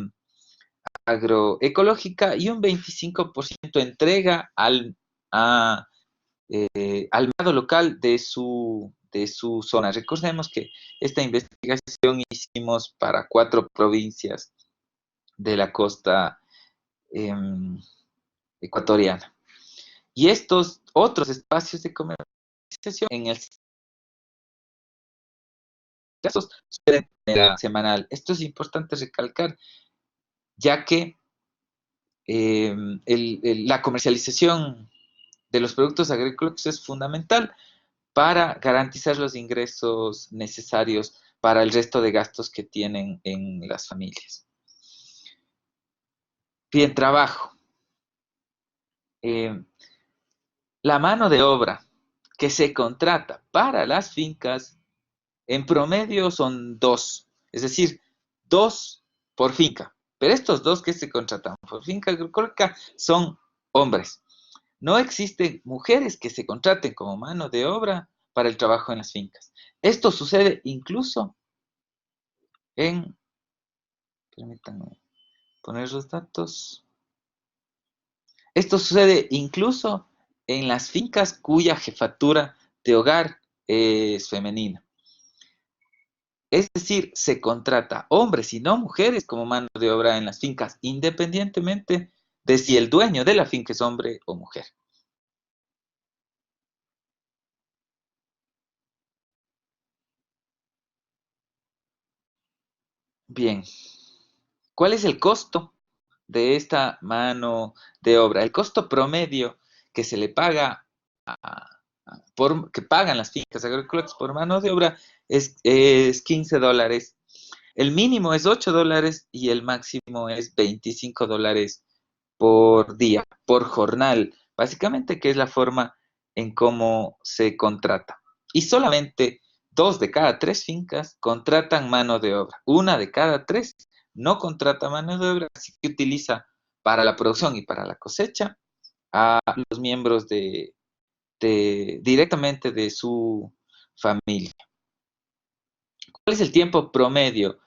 agroecológica, y un 25% entrega al mercado local de su zona. Recordemos que esta investigación hicimos para 4 provincias de la costa eh, ecuatoriana. Y estos otros espacios de comercialización en el casos suelen tener semanal. Esto es importante recalcar, ya que la comercialización de los productos agrícolas es fundamental para garantizar los ingresos necesarios para el resto de gastos que tienen en las familias. Bien, trabajo. La mano de obra que se contrata para las fincas en promedio son 2, es decir, 2 por finca. Pero estos 2 que se contratan por finca agroecológica son hombres. No existen mujeres que se contraten como mano de obra para el trabajo en las fincas. Esto sucede incluso en, permítanme poner los datos. Esto sucede incluso en las fincas cuya jefatura de hogar es femenina. Es decir, se contrata hombres y no mujeres como mano de obra en las fincas, independientemente de si el dueño de la finca es hombre o mujer. Bien, ¿cuál es el costo de esta mano de obra? El costo promedio que se le paga que pagan las fincas agroecológicas por mano de obra es $15. El mínimo es $8 y el máximo es $25 por día, por jornal, básicamente, que es la forma en cómo se contrata. Y solamente 2 de cada 3 fincas contratan mano de obra. 1 de cada 3 no contrata mano de obra, así que utiliza para la producción y para la cosecha a los miembros directamente de su familia. ¿Cuál es el tiempo promedio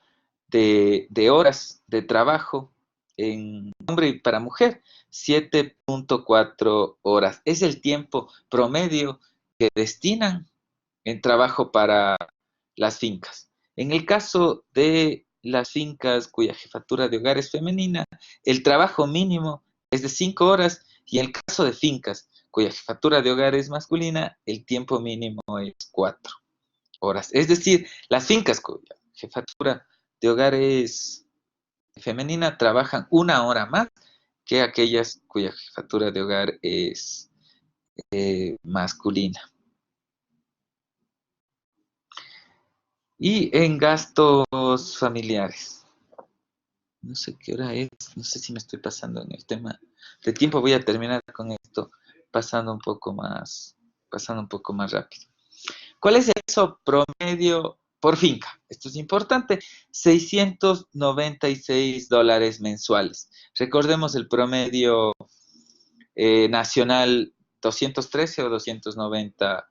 de horas de trabajo en hombre y para mujer? 7.4 horas. Es el tiempo promedio que destinan en trabajo para las fincas. En el caso de las fincas cuya jefatura de hogar es femenina, el trabajo mínimo es de 5 horas, y en el caso de fincas cuya jefatura de hogar es masculina, el tiempo mínimo es 4 horas. Es decir, las fincas cuya jefatura de hogar es femenina trabajan 1 hora más que aquellas cuya jefatura de hogar es masculina. Y en gastos familiares. No sé qué hora es, no sé si me estoy pasando en el tema de tiempo. Voy a terminar con esto pasando un poco más rápido. ¿Cuál es el ingreso promedio por finca? Esto es importante, $696 mensuales. Recordemos el promedio nacional, 213 o 290,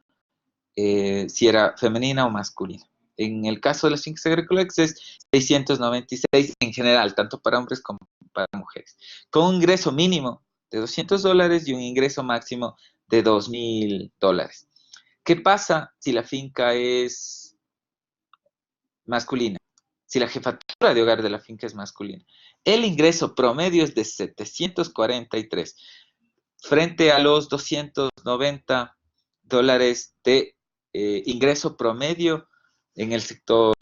si era femenina o masculina. En el caso de las fincas agroecológicas es 696 en general, tanto para hombres como para mujeres, con un ingreso mínimo de $200 y un ingreso máximo de $2,000. ¿Qué pasa si la finca es masculina? Si la jefatura de hogar de la finca es masculina, el ingreso promedio es de 743 frente a los $290 de ingreso promedio en el sector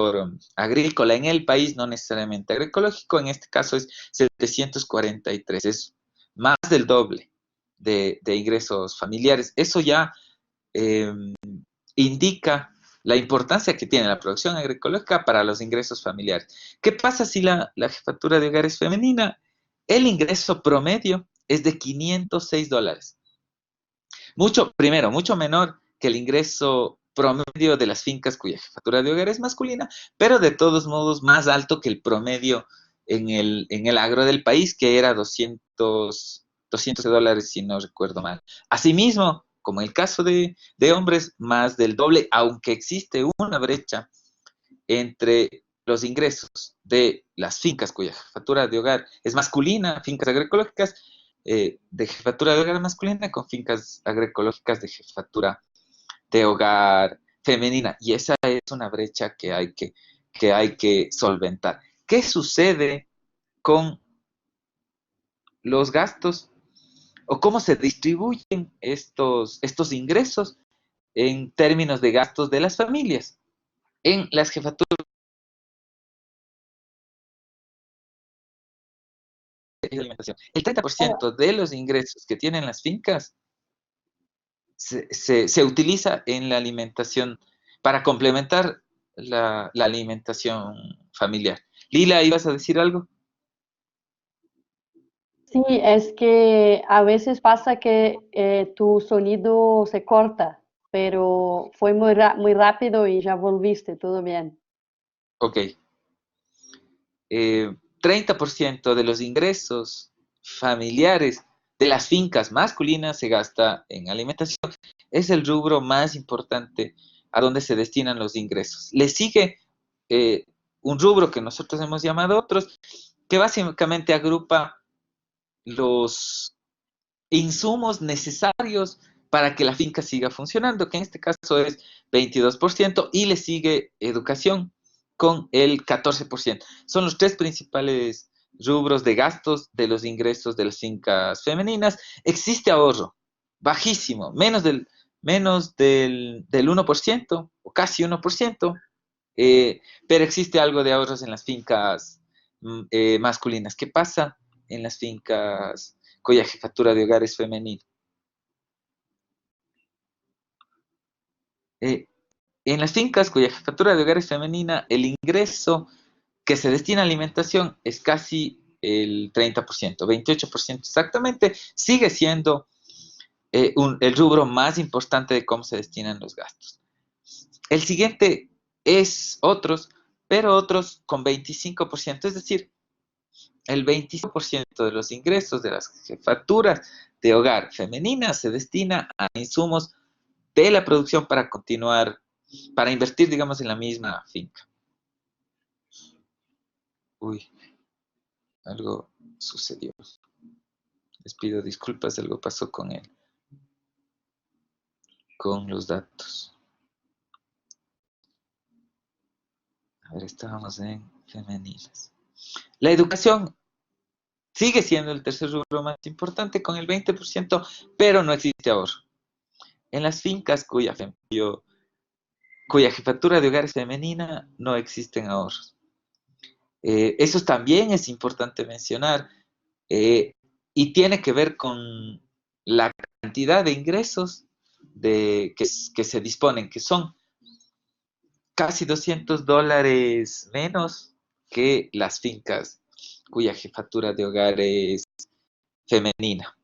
agrícola, en el país, no necesariamente agroecológico. En este caso es 743, es más del doble de ingresos familiares. Eso ya indica la importancia que tiene la producción agroecológica para los ingresos familiares. ¿Qué pasa si la jefatura de hogar es femenina? El ingreso promedio es de $506. Mucho menor que el ingreso promedio de las fincas cuya jefatura de hogar es masculina, pero de todos modos más alto que el promedio en el agro del país, que era $200 $200 si no recuerdo mal. Asimismo, como en el caso de hombres, más del doble, aunque existe una brecha entre los ingresos de las fincas cuya jefatura de hogar es masculina, fincas agroecológicas, de jefatura de hogar masculina con fincas agroecológicas de jefatura de hogar femenina. Y esa es una brecha que hay que solventar. ¿Qué sucede con los gastos o cómo se distribuyen estos ingresos en términos de gastos de las familias? En las jefaturas de alimentación, el 30% de los ingresos que tienen las fincas se utiliza en la alimentación para complementar la alimentación familiar. Lila, ¿ibas a decir algo? Sí, es que a veces pasa que tu sonido se corta, pero fue muy rápido y ya volviste, todo bien. Ok. 30% de los ingresos familiares de las fincas masculinas se gasta en alimentación. Es el rubro más importante a donde se destinan los ingresos. Le sigue un rubro que nosotros hemos llamado otros, que básicamente agrupa los insumos necesarios para que la finca siga funcionando, que en este caso es 22%, y le sigue educación con el 14%. Son los tres principales rubros de gastos de los ingresos de las fincas femeninas. Existe ahorro, bajísimo, menos del 1%, o casi 1%, pero existe algo de ahorros en las fincas masculinas. ¿Qué pasa en las fincas cuya jefatura de hogar es femenina? Eh, en las fincas cuya jefatura de hogar es femenina, el ingreso que se destina a alimentación es casi el 30%, 28% exactamente, sigue siendo el rubro más importante de cómo se destinan los gastos. El siguiente es otros, pero otros con 25%, es decir, el 25% de los ingresos de las jefaturas de hogar femeninas se destina a insumos de la producción para continuar, para invertir, digamos, en la misma finca. Uy, algo sucedió. Les pido disculpas, algo pasó con los datos. A ver, estábamos en femeninas. La educación sigue siendo el tercer rubro más importante con el 20%, pero no existe ahorro. En las fincas cuya jefatura de hogar es femenina, no existen ahorros. Eso también es importante mencionar y tiene que ver con la cantidad de ingresos que se disponen, que son casi $200 menos que las fincas cuya jefatura de hogar es femenina.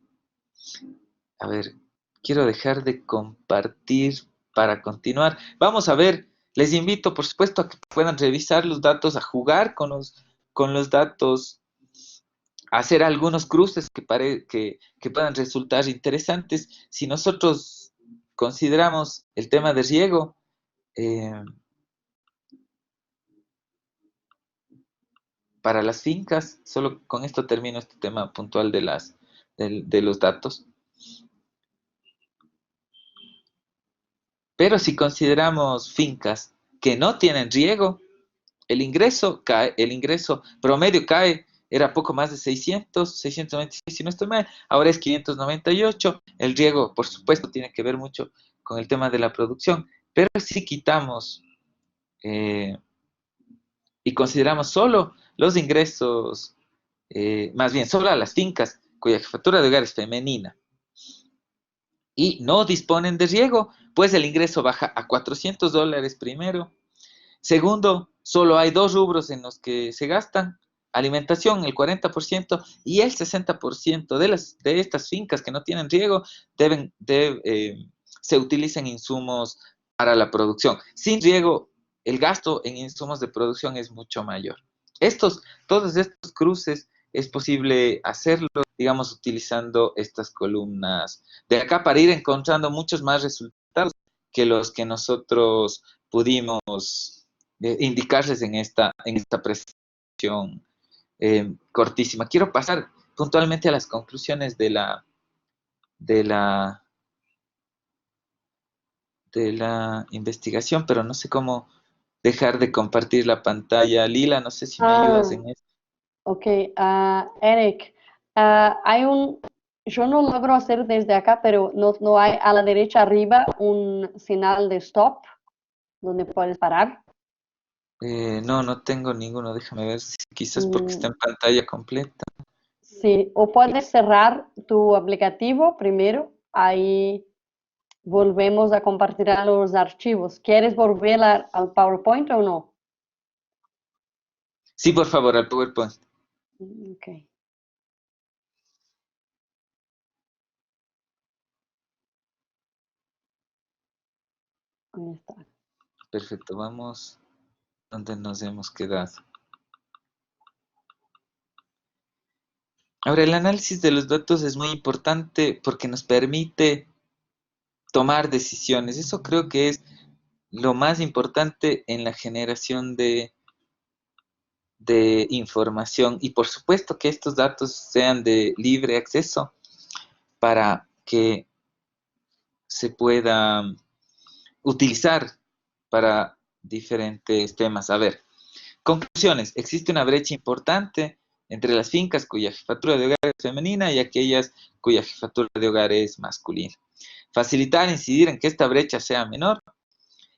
A ver, quiero dejar de compartir para continuar. Vamos a ver, les invito por supuesto a que puedan revisar los datos, a jugar con los datos, a hacer algunos cruces que puedan resultar interesantes. Si nosotros consideramos el tema de riego, para las fincas, solo con esto termino este tema puntual de los datos. Pero si consideramos fincas que no tienen riego, el ingreso promedio cae, era poco más de 696 si no estoy mal, ahora es 598. El riego, por supuesto, tiene que ver mucho con el tema de la producción, pero si quitamos y consideramos solo los ingresos, más bien solo a las fincas cuya jefatura de hogar es femenina y no disponen de riego, pues el ingreso baja a $400 primero. Segundo, solo hay dos rubros en los que se gastan: alimentación, el 40%, y el 60% de estas fincas que no tienen riego se utilizan insumos para la producción. Sin riego, el gasto en insumos de producción es mucho mayor. Todos estos cruces es posible hacerlo, digamos, utilizando estas columnas de acá para ir encontrando muchos más resultados que los que nosotros pudimos indicarles en esta presentación cortísima. Quiero pasar puntualmente a las conclusiones de la, de la investigación, pero no sé cómo dejar de compartir la pantalla. Lila, no sé si me ayudas en esto. Ok, Eric, yo no logro hacer desde acá, pero no hay a la derecha arriba un señal de stop donde puedes parar. No, no tengo ninguno. Déjame ver si quizás porque está Mm, en pantalla completa. sí, o puedes cerrar tu aplicativo primero, ahí volvemos a compartir los archivos. ¿Quieres volver al PowerPoint o no? Sí, por favor, al PowerPoint. Ok, ahí está. Perfecto, vamos donde nos hemos quedado. Ahora, el análisis de los datos es muy importante porque nos permite tomar decisiones. Eso creo que es lo más importante en la generación de información. Y por supuesto que estos datos sean de libre acceso para que se pueda utilizar para diferentes temas. A ver, conclusiones. Existe una brecha importante entre las fincas cuya jefatura de hogar es femenina y aquellas cuya jefatura de hogar es masculina. Facilitar, incidir en que esta brecha sea menor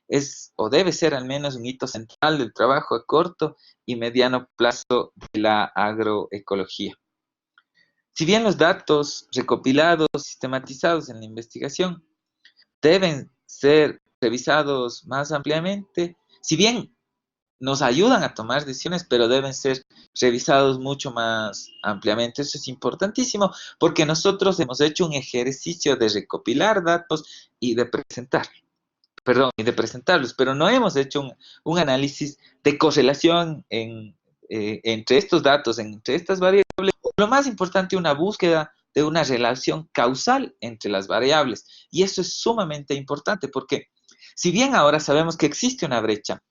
es o debe ser al menos un hito central del trabajo a corto y mediano plazo de la agroecología. Si bien los datos recopilados, sistematizados en la investigación deben ser revisados más ampliamente, si bien nos ayudan a tomar decisiones, pero deben ser revisados mucho más ampliamente. Eso es importantísimo porque nosotros hemos hecho un ejercicio de recopilar datos y de presentarlos, pero no hemos hecho un análisis de correlación entre estos datos, entre estas variables. Lo más importante, una búsqueda de una relación causal entre las variables. Y eso es sumamente importante porque si bien ahora sabemos que existe una brecha,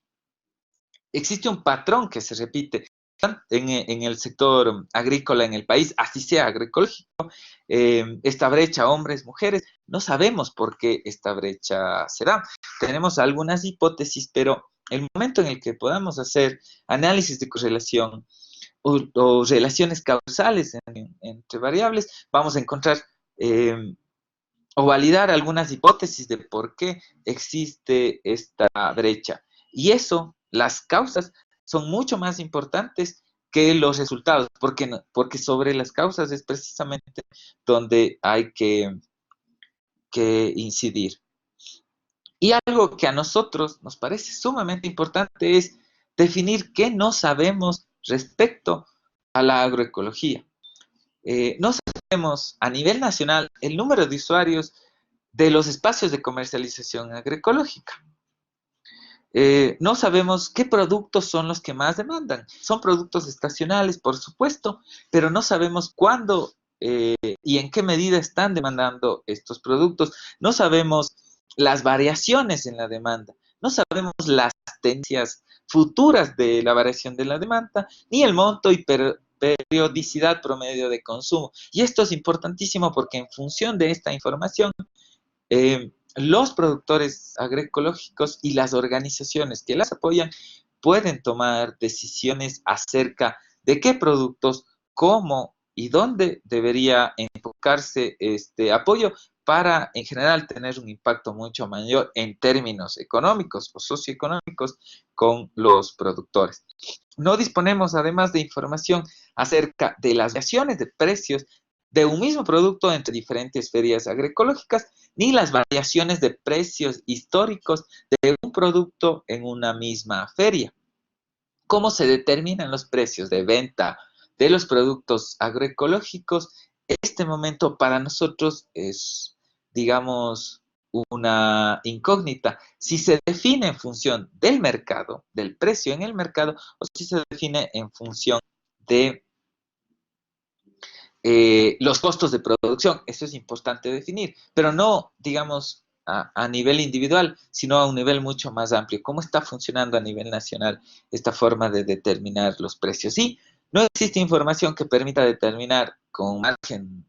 existe un patrón que se repite en el sector agrícola en el país, así sea agroecológico, esta brecha hombres-mujeres, no sabemos por qué esta brecha se da. Tenemos algunas hipótesis, pero el momento en el que podamos hacer análisis de correlación o relaciones causales entre variables, vamos a encontrar o validar algunas hipótesis de por qué existe esta brecha. Y eso, las causas, son mucho más importantes que los resultados, porque sobre las causas es precisamente donde hay que incidir. Y algo que a nosotros nos parece sumamente importante es definir qué no sabemos respecto a la agroecología. No sabemos a nivel nacional el número de usuarios de los espacios de comercialización agroecológica. No sabemos qué productos son los que más demandan. Son productos estacionales, por supuesto, pero no sabemos cuándo y en qué medida están demandando estos productos. No sabemos las variaciones en la demanda. No sabemos las tendencias futuras de la variación de la demanda, ni el monto y periodicidad promedio de consumo. Y esto es importantísimo porque en función de esta información, los productores agroecológicos y las organizaciones que las apoyan pueden tomar decisiones acerca de qué productos, cómo y dónde debería enfocarse este apoyo para en general tener un impacto mucho mayor en términos económicos o socioeconómicos con los productores. No disponemos además de información acerca de las variaciones de precios de un mismo producto entre diferentes ferias agroecológicas, ni las variaciones de precios históricos de un producto en una misma feria. ¿Cómo se determinan los precios de venta de los productos agroecológicos? Este momento para nosotros es, digamos, una incógnita. Si se define en función del mercado, del precio en el mercado, o si se define en función de los costos de producción, eso es importante definir, pero no, digamos, a nivel individual, sino a un nivel mucho más amplio. ¿Cómo está funcionando a nivel nacional esta forma de determinar los precios? Y no existe información que permita determinar con un margen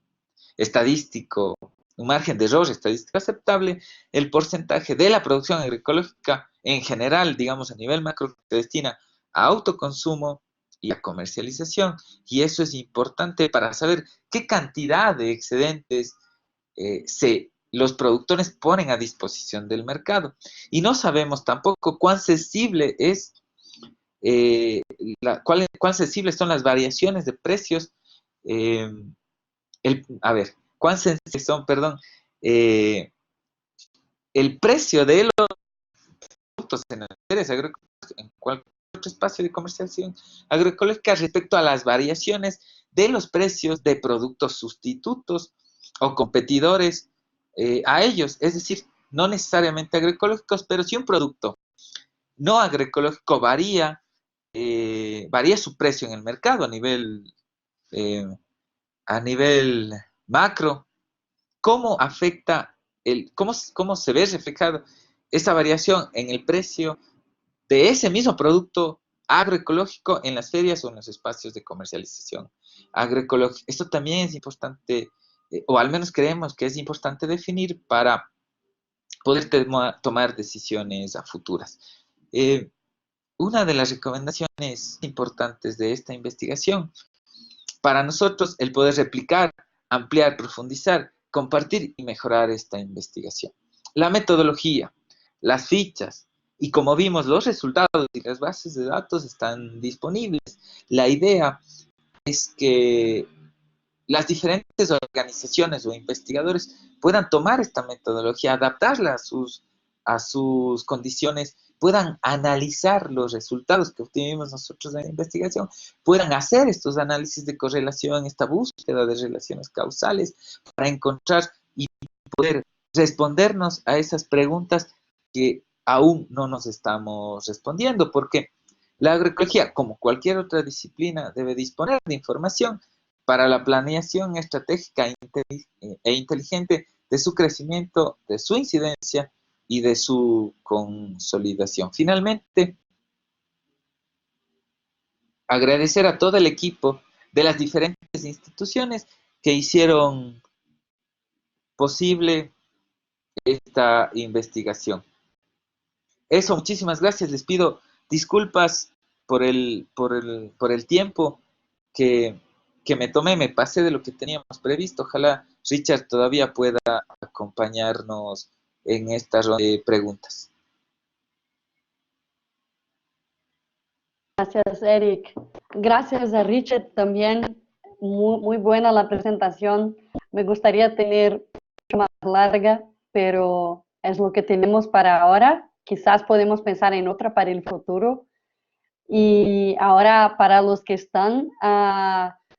estadístico, un margen de error estadístico aceptable, el porcentaje de la producción agroecológica en general, digamos, a nivel macro, que se destina a autoconsumo y a comercialización. Y eso es importante para saber qué cantidad de excedentes los productores ponen a disposición del mercado. Y no sabemos tampoco cuán sensible es, cuán sensibles son las variaciones de precios. eh, a ver, cuán sensibles son, perdón, eh, el precio de los productos en las ferias agroecológicas, en cualquier otro espacio de comercialización agroecológica respecto a las variaciones de los precios de productos sustitutos o competidores a ellos, es decir, no necesariamente agroecológicos, pero si un producto no agroecológico varía su precio en el mercado eh, a nivel macro, ¿cómo afecta cómo se ve reflejado esa variación en el precio de ese mismo producto agroecológico en las ferias o en los espacios de comercialización agroecológica? Esto también es importante, o al menos creemos que es importante definir para poder tomar decisiones a futuras. Eh, una de las recomendaciones importantes de esta investigación, para nosotros, el poder replicar, ampliar, profundizar, compartir y mejorar esta investigación. La metodología, las fichas y, como vimos, los resultados y las bases de datos están disponibles. La idea es que las diferentes organizaciones o investigadores puedan tomar esta metodología, adaptarla a sus condiciones, puedan analizar los resultados que obtuvimos nosotros en la investigación, puedan hacer estos análisis de correlación, esta búsqueda de relaciones causales para encontrar y poder respondernos a esas preguntas que aún no nos estamos respondiendo, porque la agroecología, como cualquier otra disciplina, debe disponer de información para la planeación estratégica e inteligente de su crecimiento, de su incidencia y de su consolidación. Finalmente, agradecer a todo el equipo de las diferentes instituciones que hicieron posible esta investigación. Eso, muchísimas gracias. Les pido disculpas por el tiempo que, que me tomé, me pasé de lo que teníamos previsto. Ojalá Richard todavía pueda acompañarnos en esta ronda de preguntas. Gracias, Eric. Gracias a Richard también. Muy buena la presentación. Me gustaría tener mucho más larga, pero es lo que tenemos para ahora. Quizás podemos pensar en otra para el futuro. Y ahora, para los que están,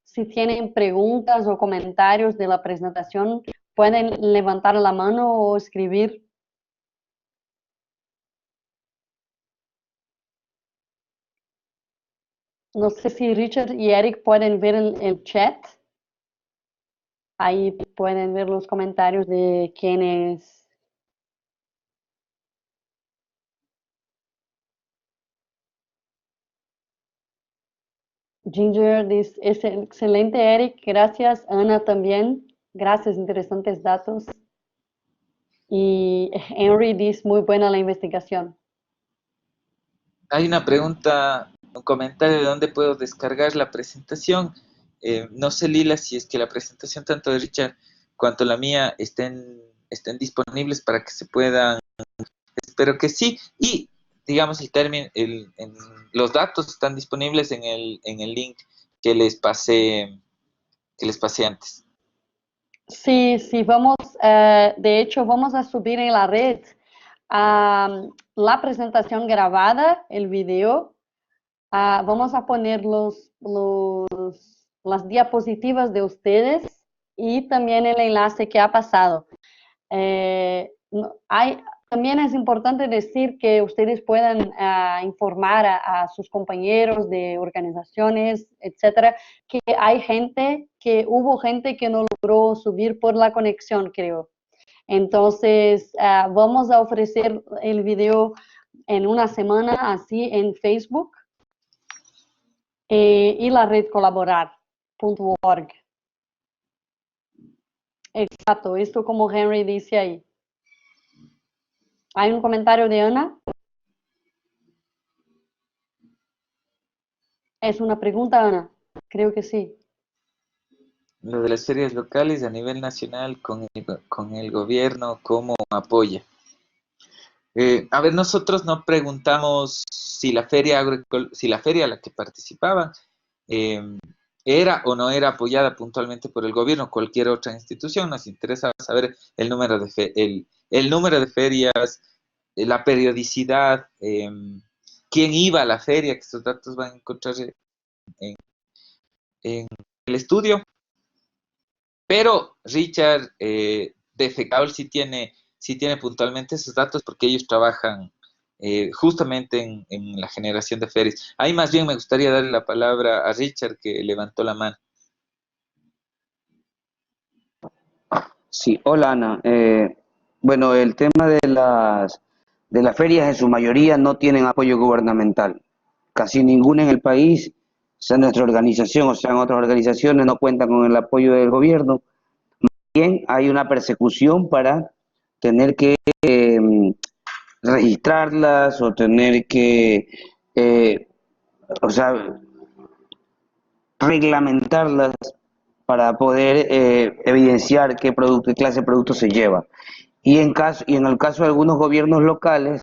si tienen preguntas o comentarios de la presentación, pueden levantar la mano o escribir. No sé si Richard y Eric pueden ver el chat. Ahí pueden ver los comentarios de quienes. Ginger dice, es excelente, Eric. Gracias. Ana también. Gracias, interesantes datos. Y Henry dice, muy buena la investigación. Hay una pregunta, un comentario de dónde puedo descargar la presentación. No sé, Lila, si es que la presentación tanto de Richard cuanto la mía estén disponibles para que se puedan. Espero que sí. Y, digamos, los datos están disponibles en el link que les pasé antes. Sí, vamos, de hecho, vamos a subir en la red la presentación grabada, el video. Vamos a poner las diapositivas de ustedes y también el enlace que ha pasado. también es importante decir que ustedes puedan informar a sus compañeros de organizaciones, etcétera, que hubo gente que no logró subir por la conexión, creo. Entonces, vamos a ofrecer el video en una semana así en Facebook y la red colaborar.org. Exacto, esto como Henry dice ahí. ¿Hay un comentario de Ana? ¿Es una pregunta, Ana? Creo que sí. Lo de las ferias locales a nivel nacional con el gobierno, ¿cómo apoya? A ver, nosotros no preguntamos si la feria a la que participaban era o no era apoyada puntualmente por el gobierno o cualquier otra institución. Nos interesa saber el número el número de ferias, la periodicidad, quién iba a la feria, que estos datos van a encontrar en, en el estudio. Pero Richard de FECAOL sí tiene puntualmente esos datos porque ellos trabajan justamente en la generación de ferias. Ahí más bien me gustaría darle la palabra a Richard, que levantó la mano. Sí, hola Ana. Bueno, el tema de las ferias en su mayoría no tienen apoyo gubernamental. Casi ninguna en el país, sea nuestra organización o sean otras organizaciones, no cuentan con el apoyo del gobierno. Bien, hay una persecución para tener que registrarlas o tener que, eh, o sea, reglamentarlas para poder evidenciar qué clase de producto se lleva. Y en el caso de algunos gobiernos locales,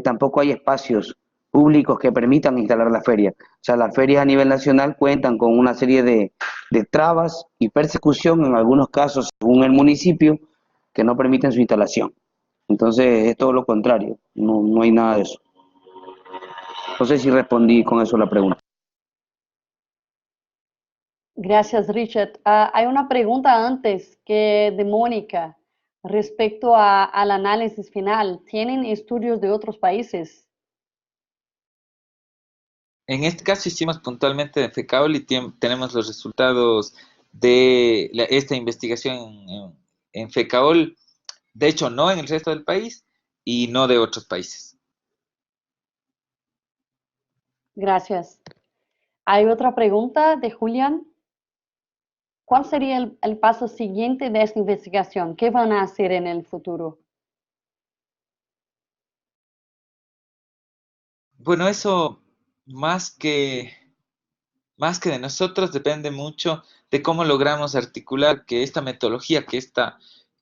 tampoco hay espacios públicos que permitan instalar la feria. O sea, las ferias a nivel nacional cuentan con una serie de trabas y persecución, en algunos casos, según el municipio, que no permiten su instalación. Entonces, es todo lo contrario, no hay nada de eso. No sé si respondí con eso la pregunta. Gracias, Richard. Hay una pregunta antes que de Mónica respecto al análisis final. ¿Tienen estudios de otros países? En este caso hicimos puntualmente de FECAOL y tenemos los resultados de esta investigación en FECAOL, de hecho no en el resto del país y no de otros países. Gracias. Hay otra pregunta de Julián. ¿Cuál sería el paso siguiente de esta investigación? ¿Qué van a hacer en el futuro? Bueno, eso más que de nosotros depende mucho de cómo logramos articular que esta metodología,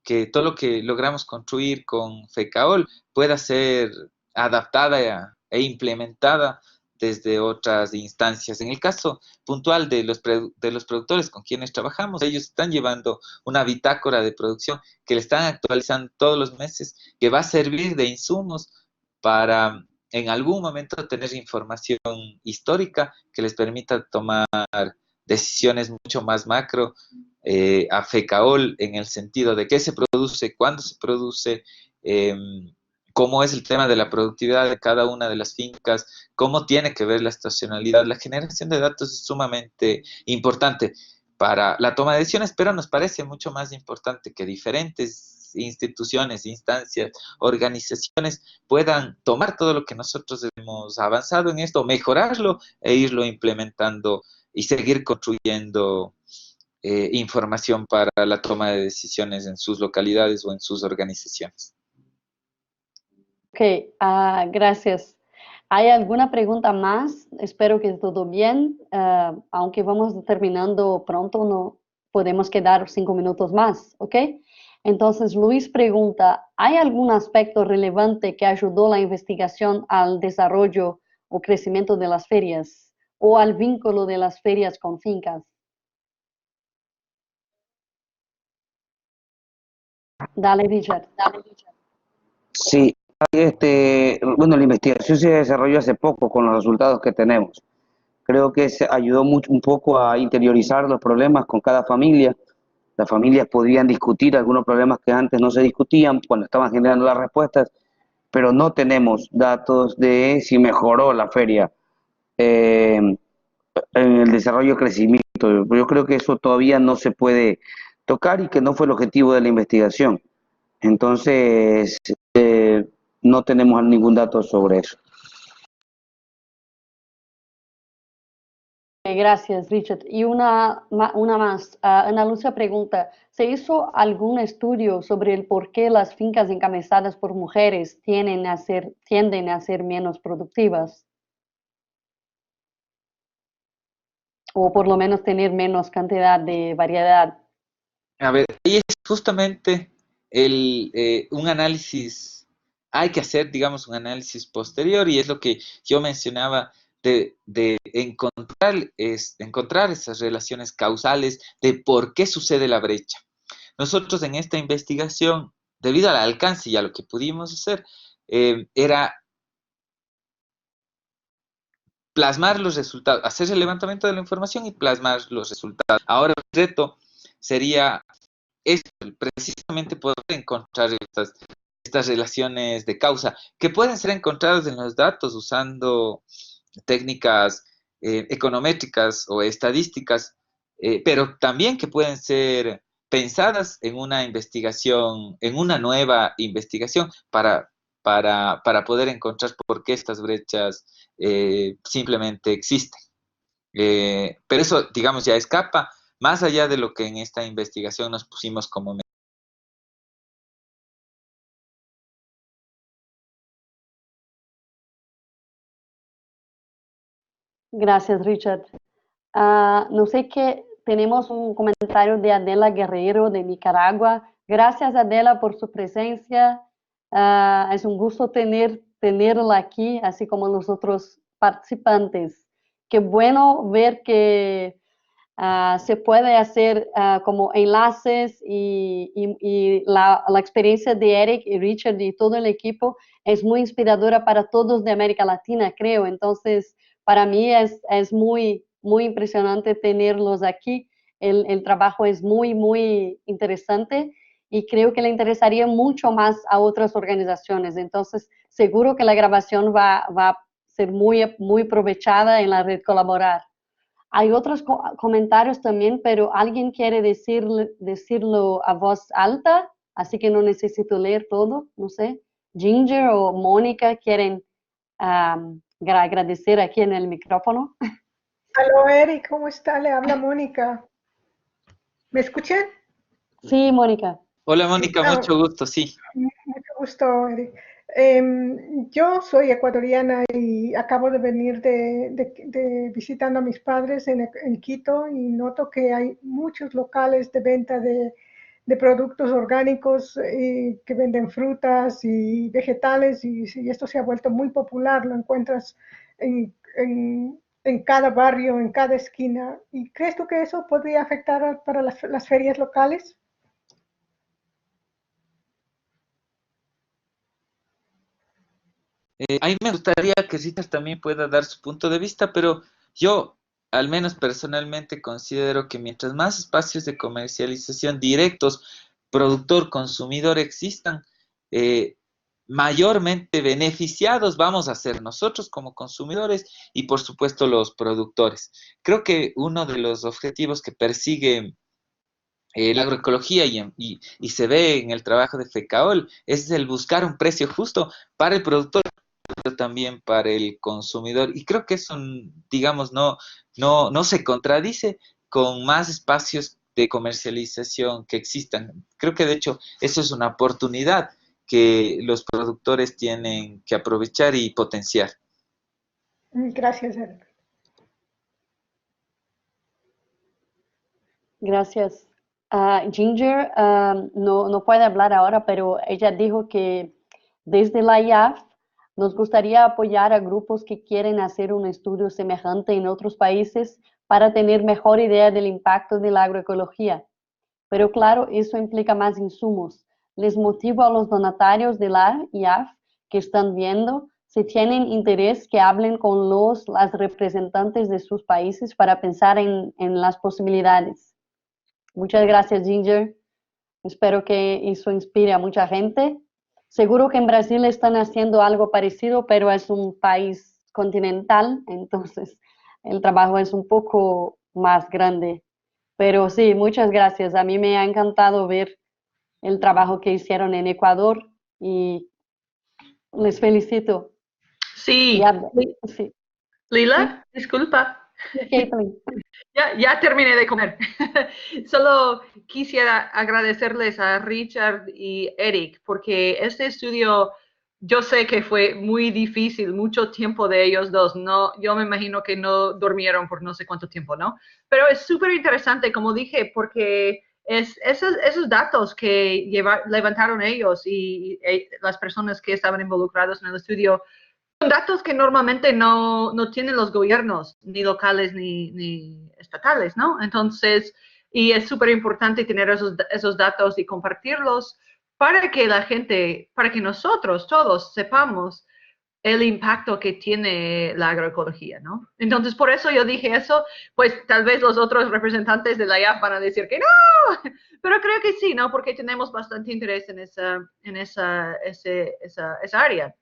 que todo lo que logramos construir con FECAOL pueda ser adaptada e implementada desde otras instancias. En el caso puntual de los productores con quienes trabajamos, ellos están llevando una bitácora de producción que le están actualizando todos los meses, que va a servir de insumos para en algún momento tener información histórica que les permita tomar decisiones mucho más macro a FECAOL en el sentido de qué se produce, cuándo se produce, cómo es el tema de la productividad de cada una de las fincas, cómo tiene que ver la estacionalidad. La generación de datos es sumamente importante para la toma de decisiones, pero nos parece mucho más importante que diferentes instituciones, instancias, organizaciones puedan tomar todo lo que nosotros hemos avanzado en esto, mejorarlo e irlo implementando y seguir construyendo información para la toma de decisiones en sus localidades o en sus organizaciones. Ok, gracias. ¿Hay alguna pregunta más? Espero que todo bien. Aunque vamos terminando pronto, no podemos quedar 5 minutos más, ¿ok? Entonces, Luis pregunta, ¿hay algún aspecto relevante que ayudó la investigación al desarrollo o crecimiento de las ferias o al vínculo de las ferias con fincas? Dale, Richard. Sí, bueno, la investigación se desarrolló hace poco con los resultados que tenemos. Creo que se ayudó mucho, un poco a interiorizar los problemas con cada familia Las familias podrían discutir algunos problemas que antes no se discutían cuando estaban generando las respuestas, pero no tenemos datos de si mejoró la feria eh, en el desarrollo y crecimiento. Yo creo que eso todavía no se puede tocar y que no fue el objetivo de la investigación. Entonces, no tenemos ningún dato sobre eso. Gracias, Richard. Y una más. Ana Lucia pregunta, ¿se hizo algún estudio sobre el por qué las fincas encabezadas por mujeres tienden a ser menos productivas? O por lo menos tener menos cantidad de variedad. A ver, ahí es justamente un análisis, hay que hacer, digamos, un análisis posterior y es lo que yo mencionaba de encontrar esas relaciones causales de por qué sucede la brecha. Nosotros en esta investigación, debido al alcance y a lo que pudimos hacer, era plasmar los resultados, hacer el levantamiento de la información y plasmar los resultados. Ahora el reto sería esto, precisamente poder encontrar estas relaciones de causa que pueden ser encontradas en los datos usando técnicas econométricas o estadísticas, pero también que pueden ser pensadas en una investigación, en una nueva investigación para poder encontrar por qué estas brechas simplemente existen. Pero eso, digamos, ya escapa más allá de lo que en esta investigación nos pusimos como meta. Gracias, Richard. No sé qué, tenemos un comentario de Adela Guerrero de Nicaragua. Gracias, Adela, por su presencia. Es un gusto tenerla aquí, así como los otros participantes. Qué bueno ver que se puede hacer como enlaces y la experiencia de Eric y Richard y todo el equipo es muy inspiradora para todos de América Latina, creo. Entonces, para mí es muy, muy impresionante tenerlos aquí. El trabajo es muy, muy interesante y creo que le interesaría mucho más a otras organizaciones. Entonces, seguro que la grabación va a ser muy, muy aprovechada en la red Colaborar. Hay otros comentarios también, pero alguien quiere decirlo a voz alta, así que no necesito leer todo, no sé. Ginger o Mónica quieren agradecer aquí en el micrófono. Aló, Eric, ¿cómo está? Le habla Mónica. ¿Me escuchan? Sí, Mónica. Hola Mónica, mucho gusto, sí. Mucho gusto, Eric. Yo soy ecuatoriana y acabo de venir de visitando a mis padres en Quito y noto que hay muchos locales de venta de productos orgánicos que venden frutas y vegetales y esto se ha vuelto muy popular, lo encuentras en cada barrio, en cada esquina. ¿Y crees tú que eso podría afectar para las ferias locales? A mí me gustaría que Richard también pueda dar su punto de vista, pero yo, al menos personalmente, considero que mientras más espacios de comercialización directos, productor-consumidor existan, eh, mayormente beneficiados vamos a ser nosotros como consumidores y por supuesto los productores. Creo que uno de los objetivos que persigue la agroecología y se ve en el trabajo de FECAOL es el buscar un precio justo para el productor pero también para el consumidor. Y creo que eso, digamos, no se contradice con más espacios de comercialización que existan. Creo que de hecho eso es una oportunidad que los productores tienen que aprovechar y potenciar. Gracias, Eric. Gracias. Ginger no puede hablar ahora, pero ella dijo que desde la IAF nos gustaría apoyar a grupos que quieren hacer un estudio semejante en otros países para tener mejor idea del impacto de la agroecología. Pero claro, eso implica más insumos. Les motivo a los donatarios de la IAF que están viendo, si tienen interés, que hablen con las representantes de sus países para pensar en las posibilidades. Muchas gracias, Ginger. Espero que eso inspire a mucha gente. Seguro que en Brasil están haciendo algo parecido, pero es un país continental, entonces el trabajo es un poco más grande. Pero sí, muchas gracias. A mí me ha encantado ver el trabajo que hicieron en Ecuador y les felicito. Sí, Sí, Lila, disculpa. Caitlin. Ya terminé de comer. Solo quisiera agradecerles a Richard y Eric porque este estudio yo sé que fue muy difícil, mucho tiempo de ellos dos. No, yo me imagino que no durmieron por no sé cuánto tiempo, ¿no? Pero es súper interesante, como dije, porque esos datos que levantaron ellos y las personas que estaban involucradas en el estudio son datos que normalmente no tienen los gobiernos, ni locales ni estatales, ¿no? Entonces, y es súper importante tener esos datos y compartirlos para que la gente, para que nosotros todos sepamos el impacto que tiene la agroecología, ¿no? Entonces, por eso yo dije eso, pues tal vez los otros representantes de la IAF van a decir que no, pero creo que sí, ¿no? Porque tenemos bastante interés en esa área.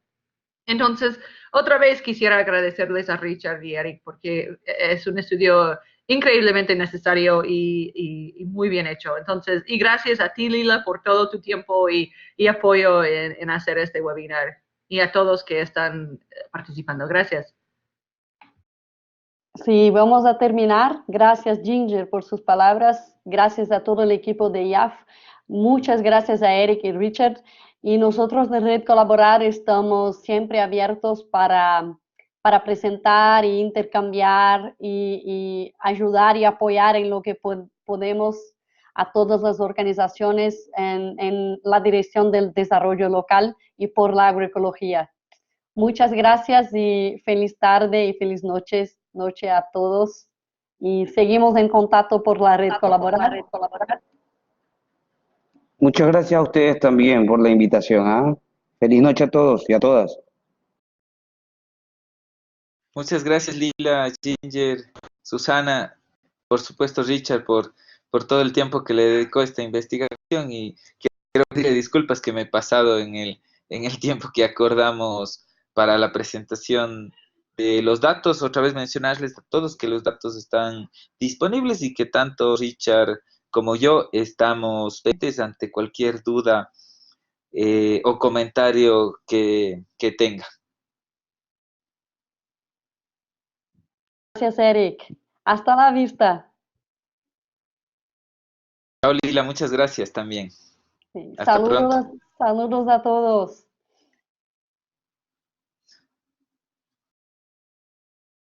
Entonces, otra vez quisiera agradecerles a Richard y Eric porque es un estudio increíblemente necesario y muy bien hecho. Entonces, y gracias a ti, Lila, por todo tu tiempo y apoyo en hacer este webinar y a todos que están participando. Gracias. Sí, vamos a terminar. Gracias, Ginger, por sus palabras. Gracias a todo el equipo de IAF. Muchas gracias a Eric y Richard. Y nosotros de Red Colaborar estamos siempre abiertos para presentar e intercambiar y ayudar y apoyar en lo que podemos a todas las organizaciones en la dirección del desarrollo local y por la agroecología. Muchas gracias y feliz tarde y feliz noche a todos. Y seguimos en contacto por la red Colaborar. Muchas gracias a ustedes también por la invitación. ¿Ah? Feliz noche a todos y a todas. Muchas gracias, Lila, Ginger, Susana, por supuesto, Richard, por todo el tiempo que le dedicó a esta investigación y quiero pedirle disculpas que me he pasado en el tiempo que acordamos para la presentación de los datos. Otra vez mencionarles a todos que los datos están disponibles y que tanto Richard como yo estamos pendientes ante cualquier duda o comentario que tenga. Gracias, Eric. Hasta la vista. Chao, Lila, muchas gracias también. Sí. Hasta pronto. Saludos a todos.